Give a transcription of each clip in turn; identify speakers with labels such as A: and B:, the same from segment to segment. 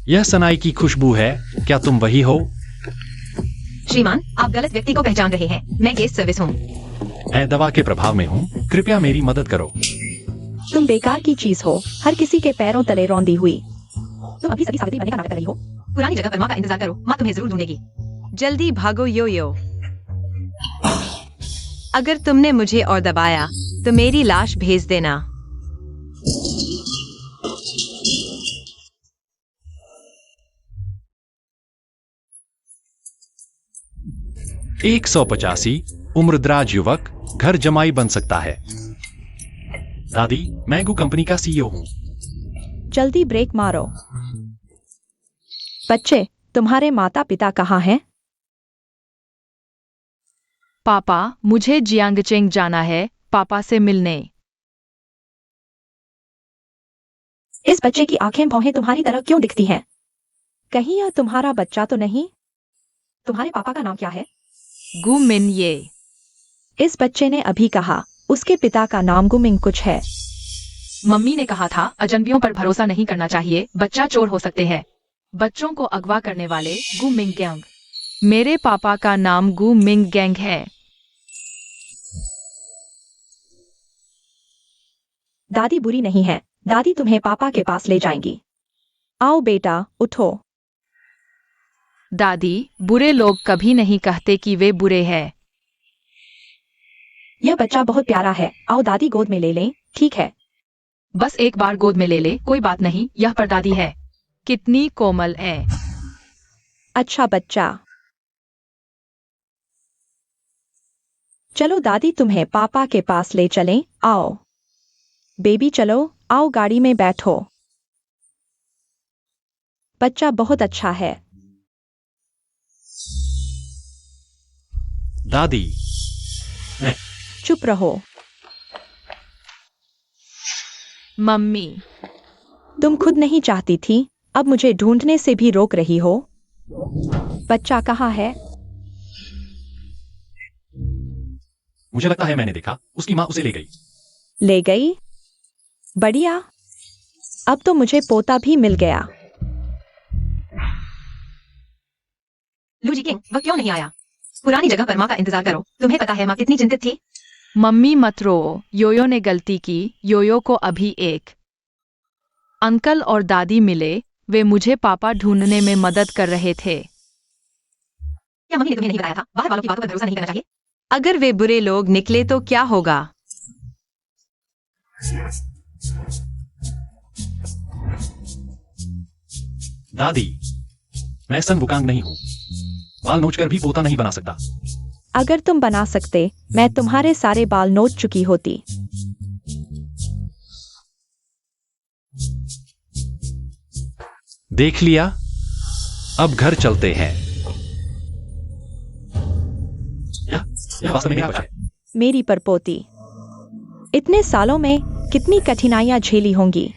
A: यह सनाई की खुशबू है। क्या तुम वही हो?
B: श्रीमान, आप गलत व्यक्ति को पहचान रहे हैं। मैं गेस्ट सर्विस हूँ।
A: मैं दवा के प्रभाव में हूँ, कृपया मेरी मदद करो।
C: तुम बेकार की चीज हो, हर किसी के पैरों तले रौंदी हुई। तुम अभी सभी सावित्री बनने का नाटक कर रही हो।
B: पुरानी जगह पर माँ का इंतजार करो, माँ तुम्हें जरूर ढूंढेगी। जल्दी भागो योयो। अगर तुमने मुझे और दबाया तो मेरी लाश भेज देना।
A: एक 185 उम्रदराज युवक घर जमाई बन सकता है। दादी, मैं गू कंपनी का सीईओ हूँ।
C: जल्दी ब्रेक मारो। बच्चे, तुम्हारे माता पिता कहाँ हैं?
D: पापा, मुझे जियांगचेंग जाना है, पापा से मिलने।
C: इस बच्चे की आंखें भौहें तुम्हारी तरह क्यों दिखती हैं? कहीं यह तुम्हारा बच्चा तो नहीं? तुम्हारे पापा का नाम क्या है?
D: गु मिन ये।
C: इस बच्चे ने अभी कहा उसके पिता का नाम गुमिंग कुछ है।
D: मम्मी ने कहा था अजनबियों पर भरोसा नहीं करना चाहिए, बच्चा चोर हो सकते हैं। बच्चों को अगवा करने वाले गु मिंग गैंग। मेरे पापा का नाम गु मिंग गैंग है।
C: दादी बुरी नहीं है, दादी तुम्हें पापा के पास ले जाएंगी। आओ बेटा, उठो।
D: दादी, बुरे लोग कभी नहीं कहते कि वे बुरे हैं।
C: यह बच्चा बहुत प्यारा है, आओ दादी गोद में ले लें, ठीक है?
D: बस एक बार गोद में ले ले, कोई बात नहीं, यह परदादी है। कितनी कोमल है।
C: अच्छा बच्चा। चलो दादी तुम्हें पापा के पास ले चलें, आओ। बेबी चलो, आओ गाड़ी में बैठो। बच्चा बहुत अच्छा है।
A: दादी,
C: चुप रहो।
D: मम्मी,
C: तुम खुद नहीं चाहती थी, अब मुझे ढूंढने से भी रोक रही हो। बच्चा कहाँ है?
A: मुझे लगता है मैंने देखा, उसकी माँ उसे ले गई।
C: ले गई? बढ़िया, अब तो मुझे पोता भी मिल गया।
B: लूजी किंग, वह क्यों नहीं आया? पुरानी जगह पर माँ का इंतजार करो। तुम्हें पता है माँ कितनी चिंतित थी।
D: मम्मी मत रो, योयो ने गलती की। योयो को अभी एक अंकल और दादी मिले, वे मुझे पापा ढूंढने में मदद कर रहे थे।
B: क्या मम्मी ने तुम्हें नहीं बताया था बाहर वालों की बातों पर भरोसा नहीं करना चाहिए? अगर वे बुरे लोग निकले तो क्या होगा?
A: दादी, मैं सन वुकांग नहीं हूँ, बाल नोचकर भी पोता नहीं बना सकता।
C: अगर तुम बना सकते, मैं तुम्हारे सारे बाल नोच चुकी होती।
A: देख लिया, अब घर चलते हैं। यह वास्तव में मेरा बच्चा है।
C: मेरी परपोती। इतने सालों में कितनी कठिनाइयां झेली होंगी।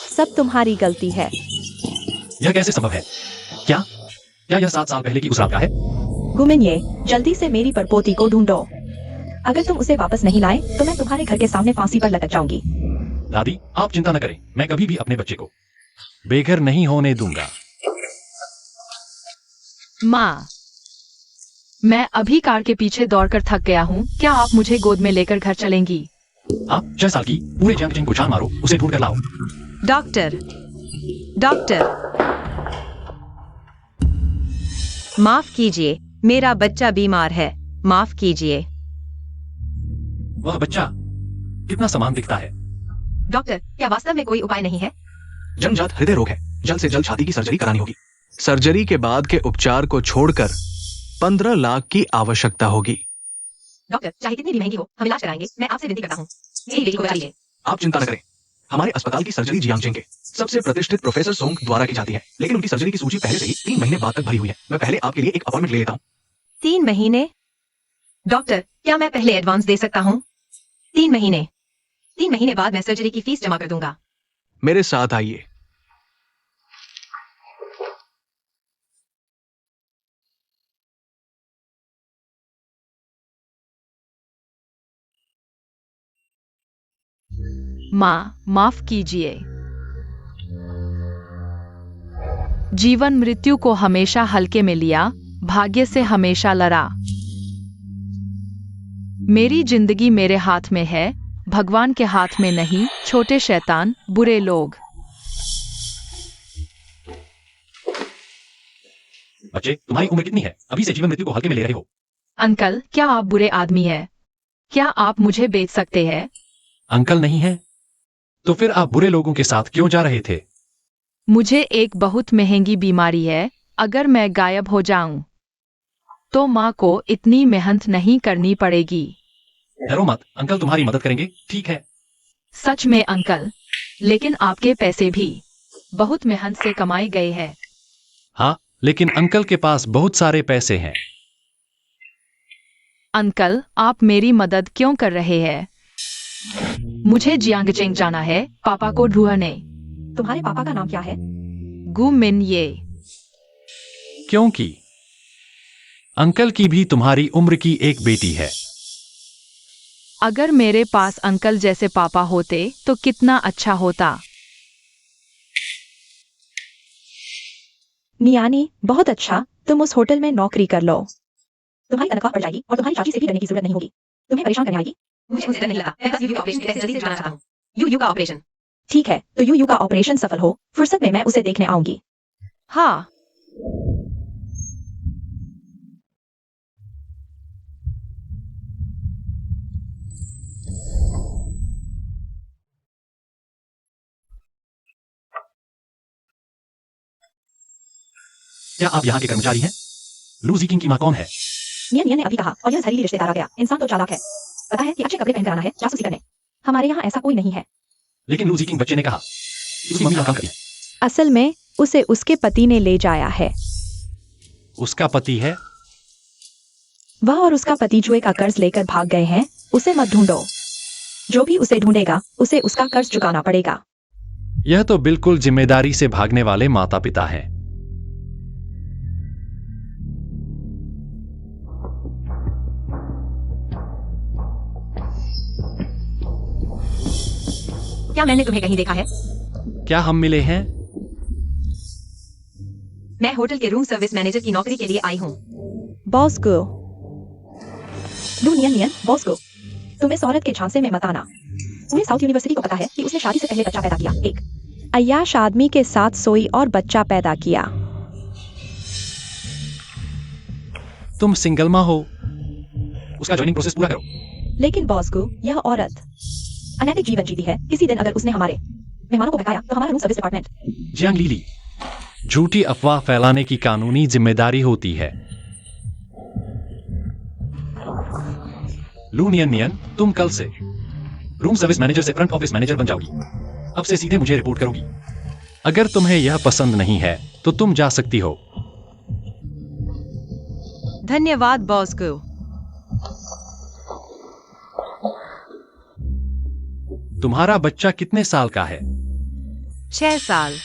C: सब तुम्हारी गलती है।
A: यह कैसे संभव है? क्या यह 7 साल पहले की उस रात का है?
C: गुमिन्ये, जल्दी से मेरी परपोती को ढूंढो। अगर तुम उसे वापस नहीं लाए तो मैं तुम्हारे घर के सामने फांसी पर लटक जाऊंगी।
A: दादी, आप चिंता न करें, मैं कभी भी अपने बच्चे को बेघर नहीं होने दूंगा।
D: माँ, मैं अभी कार के पीछे दौड़कर थक गया हूँ, क्या आप मुझे गोद में लेकर घर चलेंगी?
A: आप 6 साल की पूरे जंग को छान मारो, उसे ढूंढ कर लाओ।
B: डॉक्टर, डॉक्टर, माफ कीजिए, मेरा बच्चा बीमार है, माफ कीजिए।
A: वह बच्चा कितना समान दिखता है।
B: डॉक्टर, क्या वास्तव में कोई उपाय नहीं है?
E: जन्मजात हृदय रोग है, जल्द से जल्द छाती की सर्जरी करानी होगी। सर्जरी के बाद के उपचार को छोड़कर 15 लाख की आवश्यकता होगी।
B: डॉक्टर, चाहे कितनी भी महंगी हो, हम इलाज कराएंगे। मैं आपसे विनती करता हूँ, मेरी बेटी को बचाइए।
E: आप चिंता न करें, हमारे अस्पताल की सर्जरी जियांगचेंग के सबसे प्रतिष्ठित प्रोफेसर सोंग द्वारा की जाती है, लेकिन उनकी सर्जरी की सूची पहले से ही 3 महीने बाद तक भरी हुई है। मैं पहले आपके लिए एक अपॉइंटमेंट ले लेता हूँ।
B: 3 महीने? डॉक्टर, क्या मैं पहले एडवांस दे सकता हूँ? 3 महीने? 3 महीने बाद मैं सर्जरी की फीस जमा कर दूंगा।
E: मेरे साथ आइए।
D: माँ, माफ कीजिए। जीवन मृत्यु को हमेशा हल्के में लिया, भाग्य से हमेशा लड़ा। मेरी जिंदगी मेरे हाथ में है, भगवान के हाथ में नहीं। छोटे शैतान, बुरे लोग।
A: बच्चे, तुम्हारी उम्र कितनी है? अभी से जीवन मृत्यु को हल्के में ले रहे हो।
D: अंकल, क्या आप बुरे आदमी हैं? क्या आप मुझे बेच सकते हैं?
A: अंकल नहीं है तो फिर आप बुरे लोगों के साथ क्यों जा रहे थे?
D: मुझे एक बहुत महंगी बीमारी है। अगर मैं गायब हो जाऊं तो माँ को इतनी मेहनत नहीं करनी पड़ेगी।
A: डरो मत, अंकल तुम्हारी मदद करेंगे, ठीक है?
D: सच में अंकल, लेकिन आपके पैसे भी बहुत मेहनत से कमाए गए हैं।
A: हाँ, लेकिन अंकल के पास बहुत सारे पैसे हैं।
D: अंकल, आप मेरी मदद क्यों कर रहे हैं? मुझे जियांगचेंग जाना है, पापा को ढूंढने।
C: तुम्हारे पापा का नाम क्या है?
D: गु मिन ये।
A: क्योंकि अंकल की भी तुम्हारी उम्र की एक बेटी है।
D: अगर मेरे पास अंकल जैसे पापा होते तो कितना अच्छा होता।
C: नियानी, बहुत अच्छा, तुम उस होटल में नौकरी कर लो। तुम्हारी तनख्वाह बढ़ जाएगी और तुम्हारी चाची से भी डरने की जरूरत नहीं होगी। तुम्हें परेशान करने आएगी।
B: मुझे उनसे डर नहीं लगा। मैं बस यूयू का ऑपरेशन कैसे जल्दी से छुड़ाना चाहता हूँ। यूयू का ऑपरेशन।
C: ठीक है, तो यू का ऑपरेशन सफल हो, फुर्सत में मैं उसे देखने आऊंगी।
D: हाँ।
A: क्या आप यहाँ के कर्मचारी हैं? लू जीकिंग की माँ कौन है?
C: नियन ने अभी कहा, और यह जहरीली रिश्तेदार आ गया। इंसान तो चालाक है। पता है कि अच्छे कपड़े पहनकर आना है जासूसी करने। हमारे यहाँ ऐसा कोई नहीं है।
A: लेकिन लू जीकिंग बच्चे ने कहा उसकी मम्मी यहाँ काम करती है।
C: असल में उसे उसके पति ने ले जाया है।
A: उसका पति है?
C: वह और उसका पति जुए का कर्ज लेकर भाग गए हैं। उसे मत ढूंढो। जो भी उसे ढूंढेगा उसे उसका कर्ज चुकाना पड़ेगा।
A: यह तो बिल्कुल जिम्मेदारी से भागने वाले माता पिता हैं।
B: क्या मैंने तुम्हें कहीं देखा है?
A: क्या हम मिले हैं?
B: मैं होटल के रूम सर्विस मैनेजर की नौकरी के लिए आई हूँ।
C: बॉस को नियन बॉस को तुम इस औरत के झांसे में मत आना। तुम्हें साउथ यूनिवर्सिटी को पता है कि उसने शादी से पहले बच्चा पैदा किया, एक अय्याश आदमी के साथ सोई और बच्चा पैदा किया।
A: तुम सिंगल माँ हो। उसका ज्वाइनिंग प्रोसेस पूरा करो।
C: लेकिन बॉस को यह औरत अनैतिक जीवन जीती है। किसी दिन अगर उसने हमारे मेहमानों को बहकाया तो हमारा रूम सर्विस डिपार्टमेंट।
A: जियांग लीली, झूठी अफवाह फैलाने की कानूनी जिम्मेदारी होती है। लू नियन, तुम कल से रूम सर्विस मैनेजर से फ्रंट ऑफिस मैनेजर बन जाओगी। अब से सीधे मुझे रिपोर्ट करोगी। अगर तुम्हें यह पसंद नहीं है तो तुम जा सकती हो।
B: धन्यवाद बॉस को।
A: तुम्हारा बच्चा कितने साल का है?
B: 6 साल।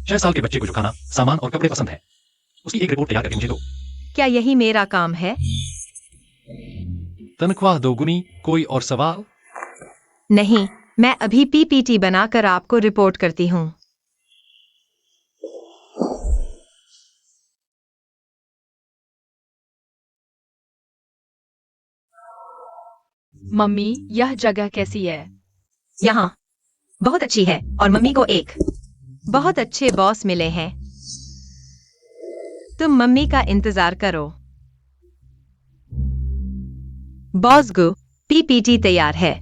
A: 6 साल के बच्चे को जो खाना, सामान और कपड़े पसंद है, उसकी एक रिपोर्ट तैयार करके मुझे दो।
B: क्या यही मेरा काम है?
A: तनख्वाह दोगुनी। कोई और सवाल?
B: नहीं, मैं अभी पीपीटी बनाकर आपको रिपोर्ट करती हूँ।
D: मम्मी, यह जगह कैसी है?
B: यहाँ बहुत अच्छी है और मम्मी को एक बहुत अच्छे बॉस मिले हैं। तुम मम्मी का इंतजार करो। बॉस गो, पीपीटी तैयार है।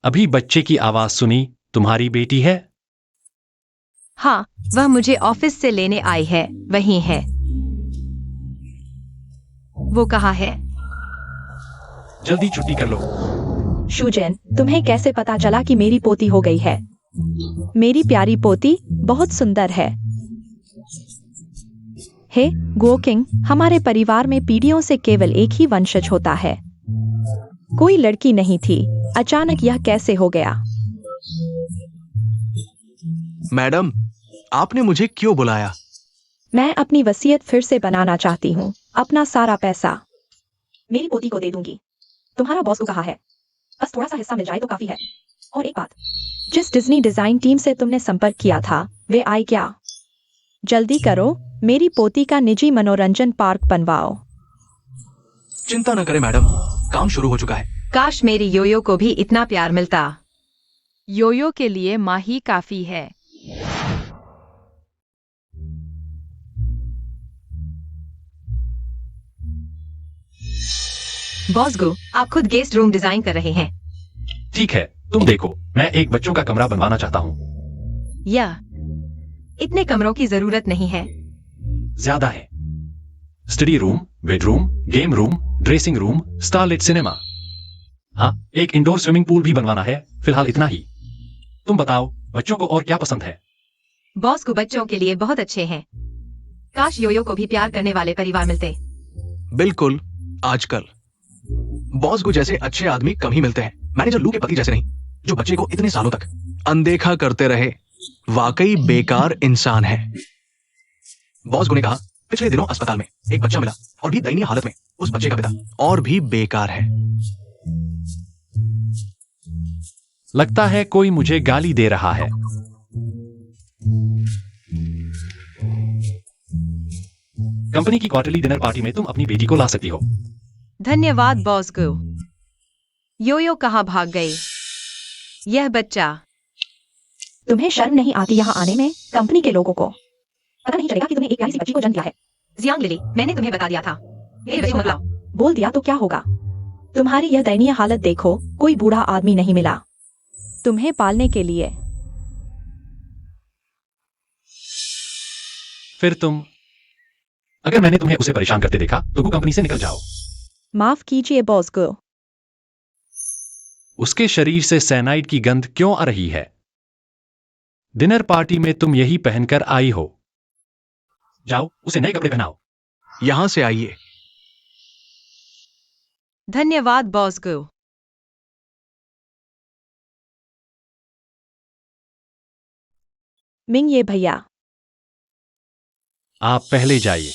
A: अभी बच्चे की आवाज सुनी। तुम्हारी बेटी है?
B: हाँ, वह मुझे ऑफिस से लेने आई है। वही है। वो कहाँ है?
A: जल्दी छुट्टी कर लो।
C: शुजेन, तुम्हें कैसे पता चला कि मेरी पोती हो गई है? मेरी प्यारी पोती बहुत सुंदर है। हे गोकिंग, हमारे परिवार में पीढ़ियों से केवल एक ही वंशज होता है। कोई लड़की नहीं थी। अचानक यह कैसे हो गया?
E: मैडम, आपने मुझे क्यों बुलाया?
C: मैं अपनी वसीयत फिर से बनाना चाहती हूँ। अपना सारा पैसा मेरी पोती को दे दूंगी। तुम्हारा बॉस को कहा है, बस थोड़ा सा हिस्सा मिल जाए तो काफी है। और एक बात, जिस डिज्नी डिजाइन टीम से तुमने संपर्क किया था वे आए क्या? जल्दी करो, मेरी पोती का निजी मनोरंजन पार्क बनवाओ।
E: चिंता न करें मैडम, काम शुरू हो चुका है।
B: काश मेरी योयो को भी इतना प्यार मिलता।
D: योयो के लिए माँ ही काफी है।
B: बॉस गो, आप खुद गेस्ट रूम डिजाइन कर रहे हैं।
A: ठीक है, तुम देखो, मैं एक बच्चों का कमरा बनवाना चाहता हूँ।
B: या इतने कमरों की जरूरत नहीं है।
A: ज्यादा है। Study room, bedroom, game room, dressing room, starlight cinema. हाँ, एक इंडोर स्विमिंग पूल भी बनवाना है। फिलहाल इतना ही। तुम बताओ, बच्चों को और क्या पसंद है?
B: बॉस को बच्चों के लिए बहुत अच्छे हैं। काश योयो को भी प्यार करने वाले परिवार मिलते।
E: बिल्कुल, आजकल बॉस को जैसे अच्छे आदमी कम ही मिलते हैं। मैनेजर लू के पति जैसे नहीं, जो बच्चे को इतने सालों तक अनदेखा करते रहे। वाकई बेकार इंसान है। बॉस ने कहा, पिछले दिनों अस्पताल में एक बच्चा मिला और भी दयनीय हालत में। उस बच्चे का पिता और भी बेकार है।
A: लगता है कोई मुझे गाली दे रहा है। कंपनी की क्वार्टरली डिनर पार्टी में तुम अपनी बेटी को ला सकती हो।
B: धन्यवाद बॉस गो। योयो कहाँ भाग गई? यह बच्चा।
C: तुम्हें शर्म नहीं आती यहाँ आने में? कंपनी के लोगों को पता नहीं चलेगा कि तुमने एक प्यारी सी बच्ची को जन्म दिया है।
B: जियांग लिली, मैंने तुम्हें बता दिया था। मेरे बच्चे मत लाओ।
C: बोल दिया तो क्या होगा? तुम्हारी यह दयनीय हालत देखो, कोई बूढ़ा आदमी नहीं मिला तुम्हें पालने के लिए।
A: फिर तुम, अगर मैंने तुम्हें उसे परेशान करते देखा तो वो कंपनी से निकल जाओ।
C: माफ कीजिए बॉस गो।
A: उसके शरीर से साइनाइड की गंध क्यों आ रही है? डिनर पार्टी में तुम यही पहनकर आई हो। जाओ, उसे नए कपड़े पहनाओ।
E: यहां से आइए।
B: धन्यवाद बॉस गो।
C: मिंग ये भैया।
A: आप पहले जाइए।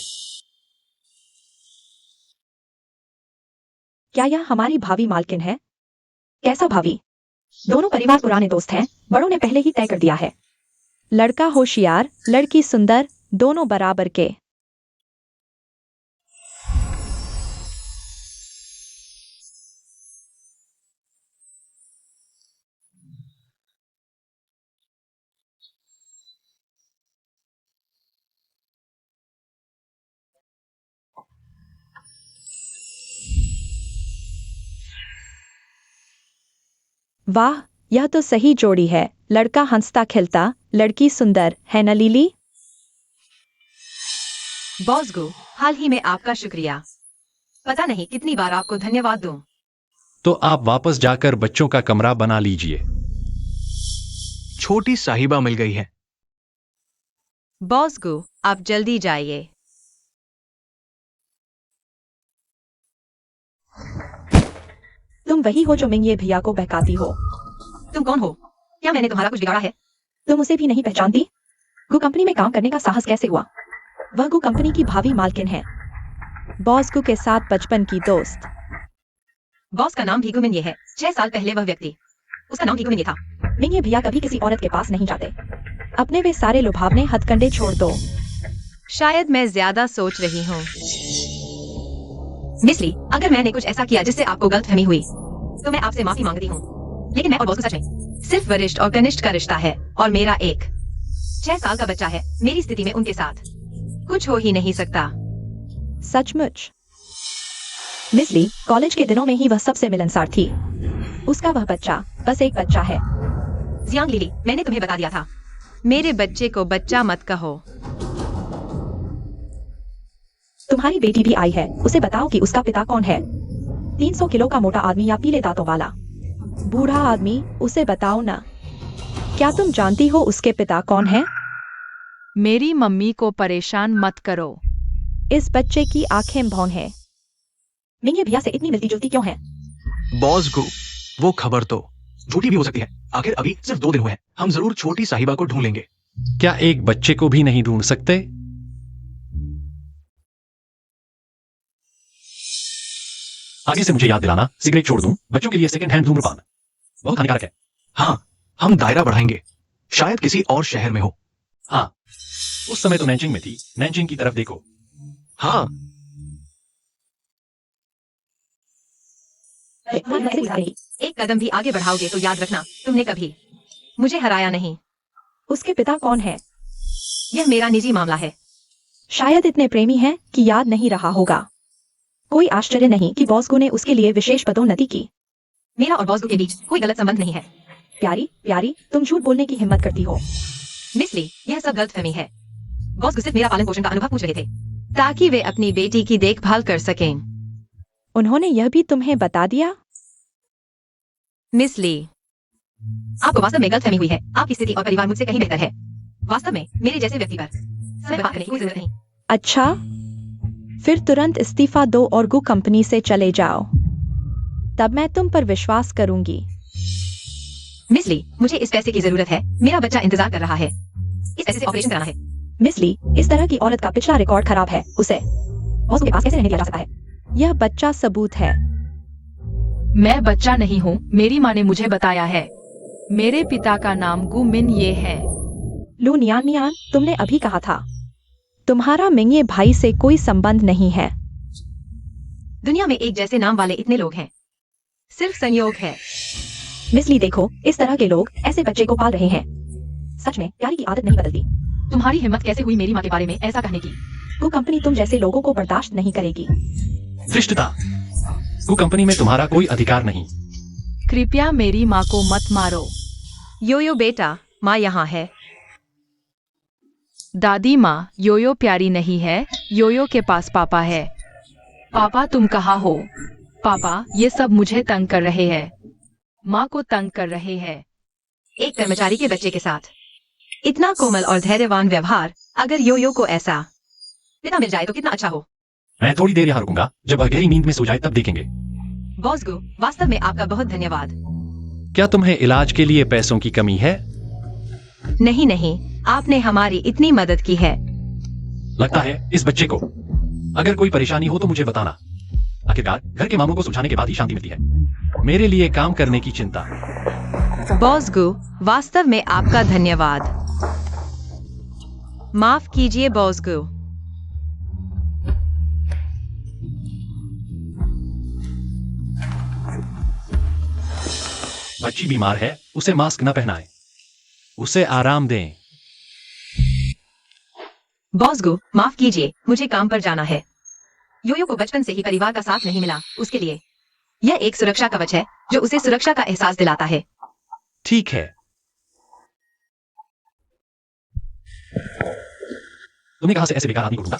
C: क्या यह हमारी भावी मालकिन है? कैसा भावी? दोनों परिवार पुराने दोस्त हैं, बड़ों ने पहले ही तय कर दिया है। लड़का होशियार, लड़की सुंदर, दोनों बराबर के। वाह, यह तो सही जोड़ी है। लड़का हंसता खिलता, लड़की सुंदर, है न लिली?
B: बॉस गो, हाल ही में आपका शुक्रिया। पता नहीं कितनी बार आपको धन्यवाद दूं।
A: तो आप वापस जाकर बच्चों का कमरा बना लीजिए।
E: छोटी साहिबा मिल गई है।
B: बॉस गो, आप जल्दी जाइए।
C: तुम वही हो जो मिंग ये भैया को बहकाती हो।
B: तुम कौन हो? क्या मैंने तुम्हारा कुछ बिगाड़ा है?
C: तुम उसे भी नहीं पहचानती? गु कंपनी में काम करने का साहस कैसे हुआ? वह गु कंपनी की भावी मालकिन है। बॉस गु के साथ बचपन की दोस्त।
B: बॉस का नाम भी गुमिन ये है। 6 साल पहले वह व्यक्ति, उसका नाम भी गुमिन ये था।
C: मिंग ये भैया कभी किसी औरत के पास नहीं जाते। अपने वे सारे लुभावने हथकंडे छोड़ दो।
B: शायद मैं ज्यादा सोच रही हूँ। मिस ली, अगर मैंने कुछ ऐसा किया जिससे आपको गलतफहमी हुई तो मैं आपसे माफी मांगती हूँ। लेकिन मैं और बॉस को सच में सिर्फ वरिष्ठ और कनिष्ठ का रिश्ता है और मेरा एक 6 साल का बच्चा है। मेरी स्थिति में उनके साथ कुछ हो ही नहीं सकता।
C: सचमुच? मिस ली, कॉलेज के दिनों में ही वह सबसे मिलनसार थी। उसका वह बच्चा बस एक बच्चा है।
B: जियांग लिली, मैंने तुम्हें बता दिया था। मेरे बच्चे को बच्चा मत कहो।
C: तुम्हारी बेटी भी आई है, उसे बताओ कि उसका पिता कौन है। 300 किलो का मोटा आदमी या पीले दांतों वाला बूढ़ा आदमी, उसे बताओ ना। क्या तुम जानती हो उसके पिता कौन है?
D: मेरी मम्मी को परेशान मत करो।
C: इस बच्चे की आंखें भौं हैं। मिंग ये भैया से इतनी मिलती जुलती क्यों है?
E: बॉस को वो खबर तो झूठी भी हो सकती है। आखिर अभी सिर्फ 2 दिन हुए हैं। हम जरूर छोटी साहिबा को ढूंढ लेंगे।
A: क्या एक बच्चे को भी नहीं ढूंढ सकते? आगे से मुझे याद दिलाना, सिगरेट छोड़ दूं। बच्चों के लिए सेकंड हैंड धूम्रपान बहुत हानिकारक है।
E: हाँ, हम दायरा बढ़ाएंगे, शायद किसी और शहर में हो।
A: हाँ, उस समय तो नैनजिंग में थी। नैनजिंग की तरफ देखो।
E: हाँ,
B: एक कदम भी आगे बढ़ाओगे तो याद रखना, तुमने कभी मुझे हराया नहीं।
C: उसके पिता कौन है?
B: यह मेरा निजी मामला है।
C: शायद इतने प्रेमी हैं कि याद नहीं रहा होगा। कोई आश्चर्य नहीं कि बॉस गु ने उसके लिए विशेष पदोन्नति की।
B: मेरा और बॉस गु के बीच कोई गलत संबंध नहीं है।
C: प्यारी प्यारी, तुम झूठ बोलने की हिम्मत करती हो।
B: मिसली, यह सब गलतफहमी है। बॉस गु सिर्फ मेरा पालन पोषण का अनुभव पूछ रहे थे, ताकि वे अपनी बेटी की देखभाल कर सकें।
C: उन्होंने यह भी तुम्हें बता दिया?
B: मिसली, आपको वास्तव में गलतफहमी हुई है। आपकी स्थिति और परिवार मुझसे कहीं बेहतर है। वास्तव में मेरे जैसे व्यक्ति पर समय बात करने की कोई जरूरत नहीं।
C: अच्छा, फिर तुरंत इस्तीफा दो और गु कंपनी से चले जाओ। तब मैं तुम पर विश्वास करूंगी।
B: मिसली, मुझे इस पैसे की जरूरत है। मेरा बच्चा इंतजार कर रहा है। इस पैसे से ऑपरेशन कराना है।
C: मिसली, इस तरह की औरत का पिछला रिकॉर्ड खराब है। उसे बॉस के पास कैसे रहने दिया जा सकता है? यह बच्चा सबूत है।
D: मैं बच्चा नहीं हूँ, मेरी माँ ने मुझे बताया है। मेरे पिता का नाम गु मिन ये है।
C: लू नियान नियान, तुमने अभी कहा था तुम्हारा मिंगे भाई से कोई संबंध नहीं है।
B: दुनिया में एक जैसे नाम वाले इतने लोग हैं, सिर्फ संयोग है।
C: मिसली देखो, इस तरह के लोग ऐसे बच्चे को पाल रहे हैं। सच में प्यारी की आदत नहीं बदलती।
D: तुम्हारी हिम्मत कैसे हुई मेरी माँ के बारे में ऐसा कहने की?
C: वो कंपनी तुम जैसे लोगों को बर्दाश्त नहीं करेगी।
A: धृष्टता, गु कंपनी में तुम्हारा कोई अधिकार नहीं।
D: कृपया मेरी माँ को मत मारो।
B: योयो बेटा, माँ यहाँ है।
D: दादी माँ, योयो प्यारी नहीं है, योयो के पास पापा है। पापा तुम कहाँ हो? पापा, ये सब मुझे तंग कर रहे हैं। माँ को तंग कर रहे हैं।
B: एक कर्मचारी के बच्चे के साथ इतना कोमल और धैर्यवान व्यवहार। अगर योयो को ऐसा पिता मिल जाए तो कितना अच्छा हो।
A: मैं थोड़ी देर यहाँ रुकूंगा, जब वह गहरी नींद में सो जाए तब देखेंगे।
B: बॉस गु, वास्तव में आपका बहुत धन्यवाद।
A: क्या तुम्हें इलाज के लिए पैसों की कमी है?
B: नहीं नहीं, आपने हमारी इतनी मदद की है।
A: लगता है इस बच्चे को। अगर कोई परेशानी हो तो मुझे बताना। आखिरकार घर के मामलों को सुलझाने के बाद ही शांति मिलती है। मेरे लिए काम करने की चिंता।
B: बॉस गु, वास्तव में आपका धन्यवाद। माफ कीजिए बॉस गु।
A: बच्ची बीमार है, उसे मास्क न पहनाएं। उसे आराम दें।
B: बॉस गु, माफ कीजिए, मुझे काम पर जाना है। योयो को बचपन से ही परिवार का साथ नहीं मिला। उसके लिए यह एक सुरक्षा कवच है जो उसे सुरक्षा का एहसास दिलाता है।
A: ठीक है। तुमने कहा से ऐसे बेकार आदमी को ढूंढा?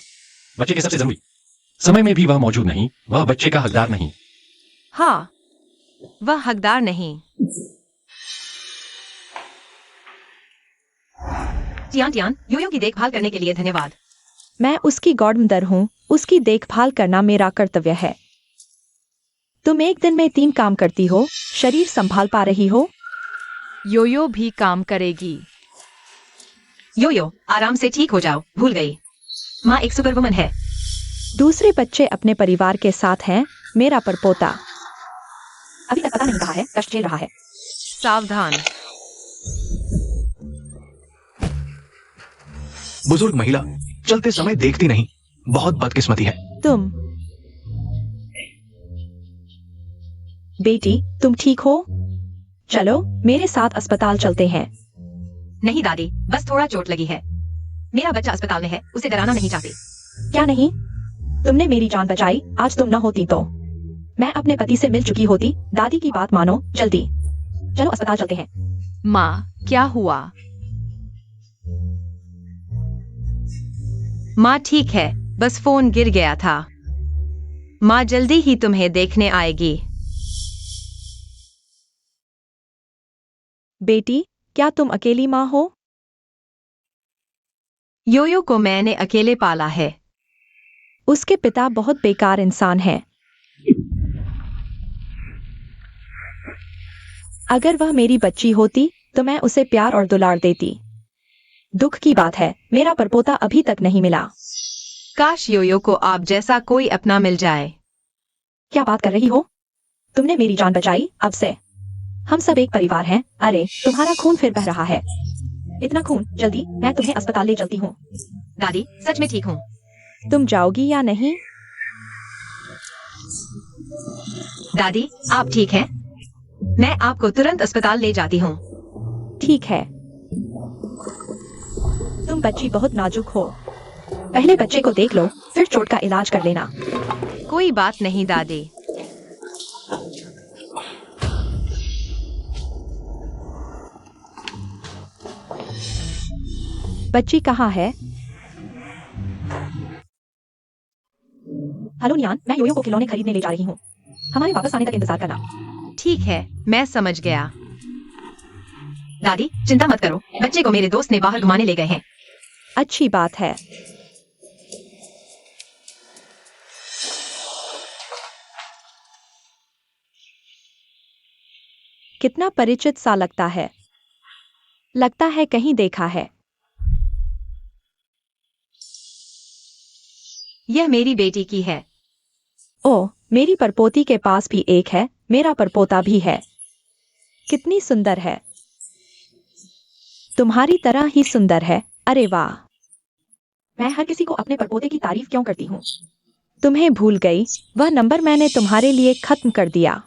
A: बच्चे के सबसे जरूरी समय में भी वह मौजूद नहीं। वह बच्चे का हकदार नहीं।
B: हाँ, वह हकदार नहीं। जियान जियान, योयो की देखभाल करने के लिए धन्यवाद।
C: मैं उसकी गॉडमदर हूँ। उसकी देखभाल करना मेरा कर्तव्य है। तुम एक दिन में 3 काम करती हो, शरीर संभाल पा रही हो?
D: योयो भी काम करेगी।
B: योयो, आराम से ठीक हो जाओ। भूल गई, माँ एक सुपरवुमन है।
C: दूसरे बच्चे अपने परिवार के साथ हैं। मेरा परपोता अभी तक पता नहीं कहा है, कष्ट झेल रहा है।
B: सावधान।
E: बुजुर्ग महिला चलते समय देखती नहीं, बहुत बदकिस्मती है।
C: तुम बेटी, तुम ठीक हो? चलो मेरे साथ अस्पताल चलते हैं।
B: नहीं दादी, बस थोड़ा चोट लगी है। मेरा बच्चा अस्पताल में है, उसे डराना नहीं चाहती।
C: क्या नहीं? तुमने मेरी जान बचाई। आज तुम न होती तो मैं अपने पति से मिल चुकी होती। दादी की बात मानो, जल्दी चलो अस्पताल चलते हैं।
D: माँ, क्या हुआ?
B: माँ ठीक है, बस फोन गिर गया था। माँ जल्दी ही तुम्हें देखने आएगी।
C: बेटी, क्या तुम अकेली माँ हो?
B: योयो को मैंने अकेले पाला है।
C: उसके पिता बहुत बेकार इंसान हैं। अगर वह मेरी बच्ची होती तो मैं उसे प्यार और दुलार देती। दुख की बात है, मेरा परपोता अभी तक नहीं मिला।
B: काश योयो को आप जैसा कोई अपना मिल जाए।
C: क्या बात कर रही हो? तुमने मेरी जान बचाई। अब से हम सब एक परिवार हैं। अरे तुम्हारा खून फिर बह रहा है। इतना खून, जल्दी, मैं तुम्हें अस्पताल ले चलती हूँ।
B: दादी, सच में ठीक हूँ।
C: तुम जाओगी या नहीं?
B: दादी, आप ठीक हैं? मैं आपको तुरंत अस्पताल ले जाती हूँ।
C: ठीक है। तुम बच्ची बहुत नाजुक हो। पहले बच्चे को देख लो, फिर चोट का इलाज कर लेना।
B: कोई बात नहीं दादी।
C: बच्ची कहाँ है? हेलो नियान, मैं योयो को खिलौने खरीदने ले जा रही हूँ। हमारे वापस आने तक इंतजार करना।
B: ठीक है, मैं समझ गया। दादी, चिंता मत करो, बच्चे को मेरे दोस्त ने बाहर घुमाने ले गए हैं।
C: अच्छी बात है। कितना परिचित सा लगता है। लगता है कहीं देखा है।
B: यह मेरी बेटी की है।
C: ओह, मेरी परपोती के पास भी एक है। मेरा परपोता भी है। कितनी सुंदर है। तुम्हारी तरह ही सुंदर है। अरे वाह। मैं हर किसी को अपने परपोते की तारीफ क्यों करती हूँ? तुम्हें भूल गई, वह नंबर मैंने तुम्हारे लिए खत्म कर दिया।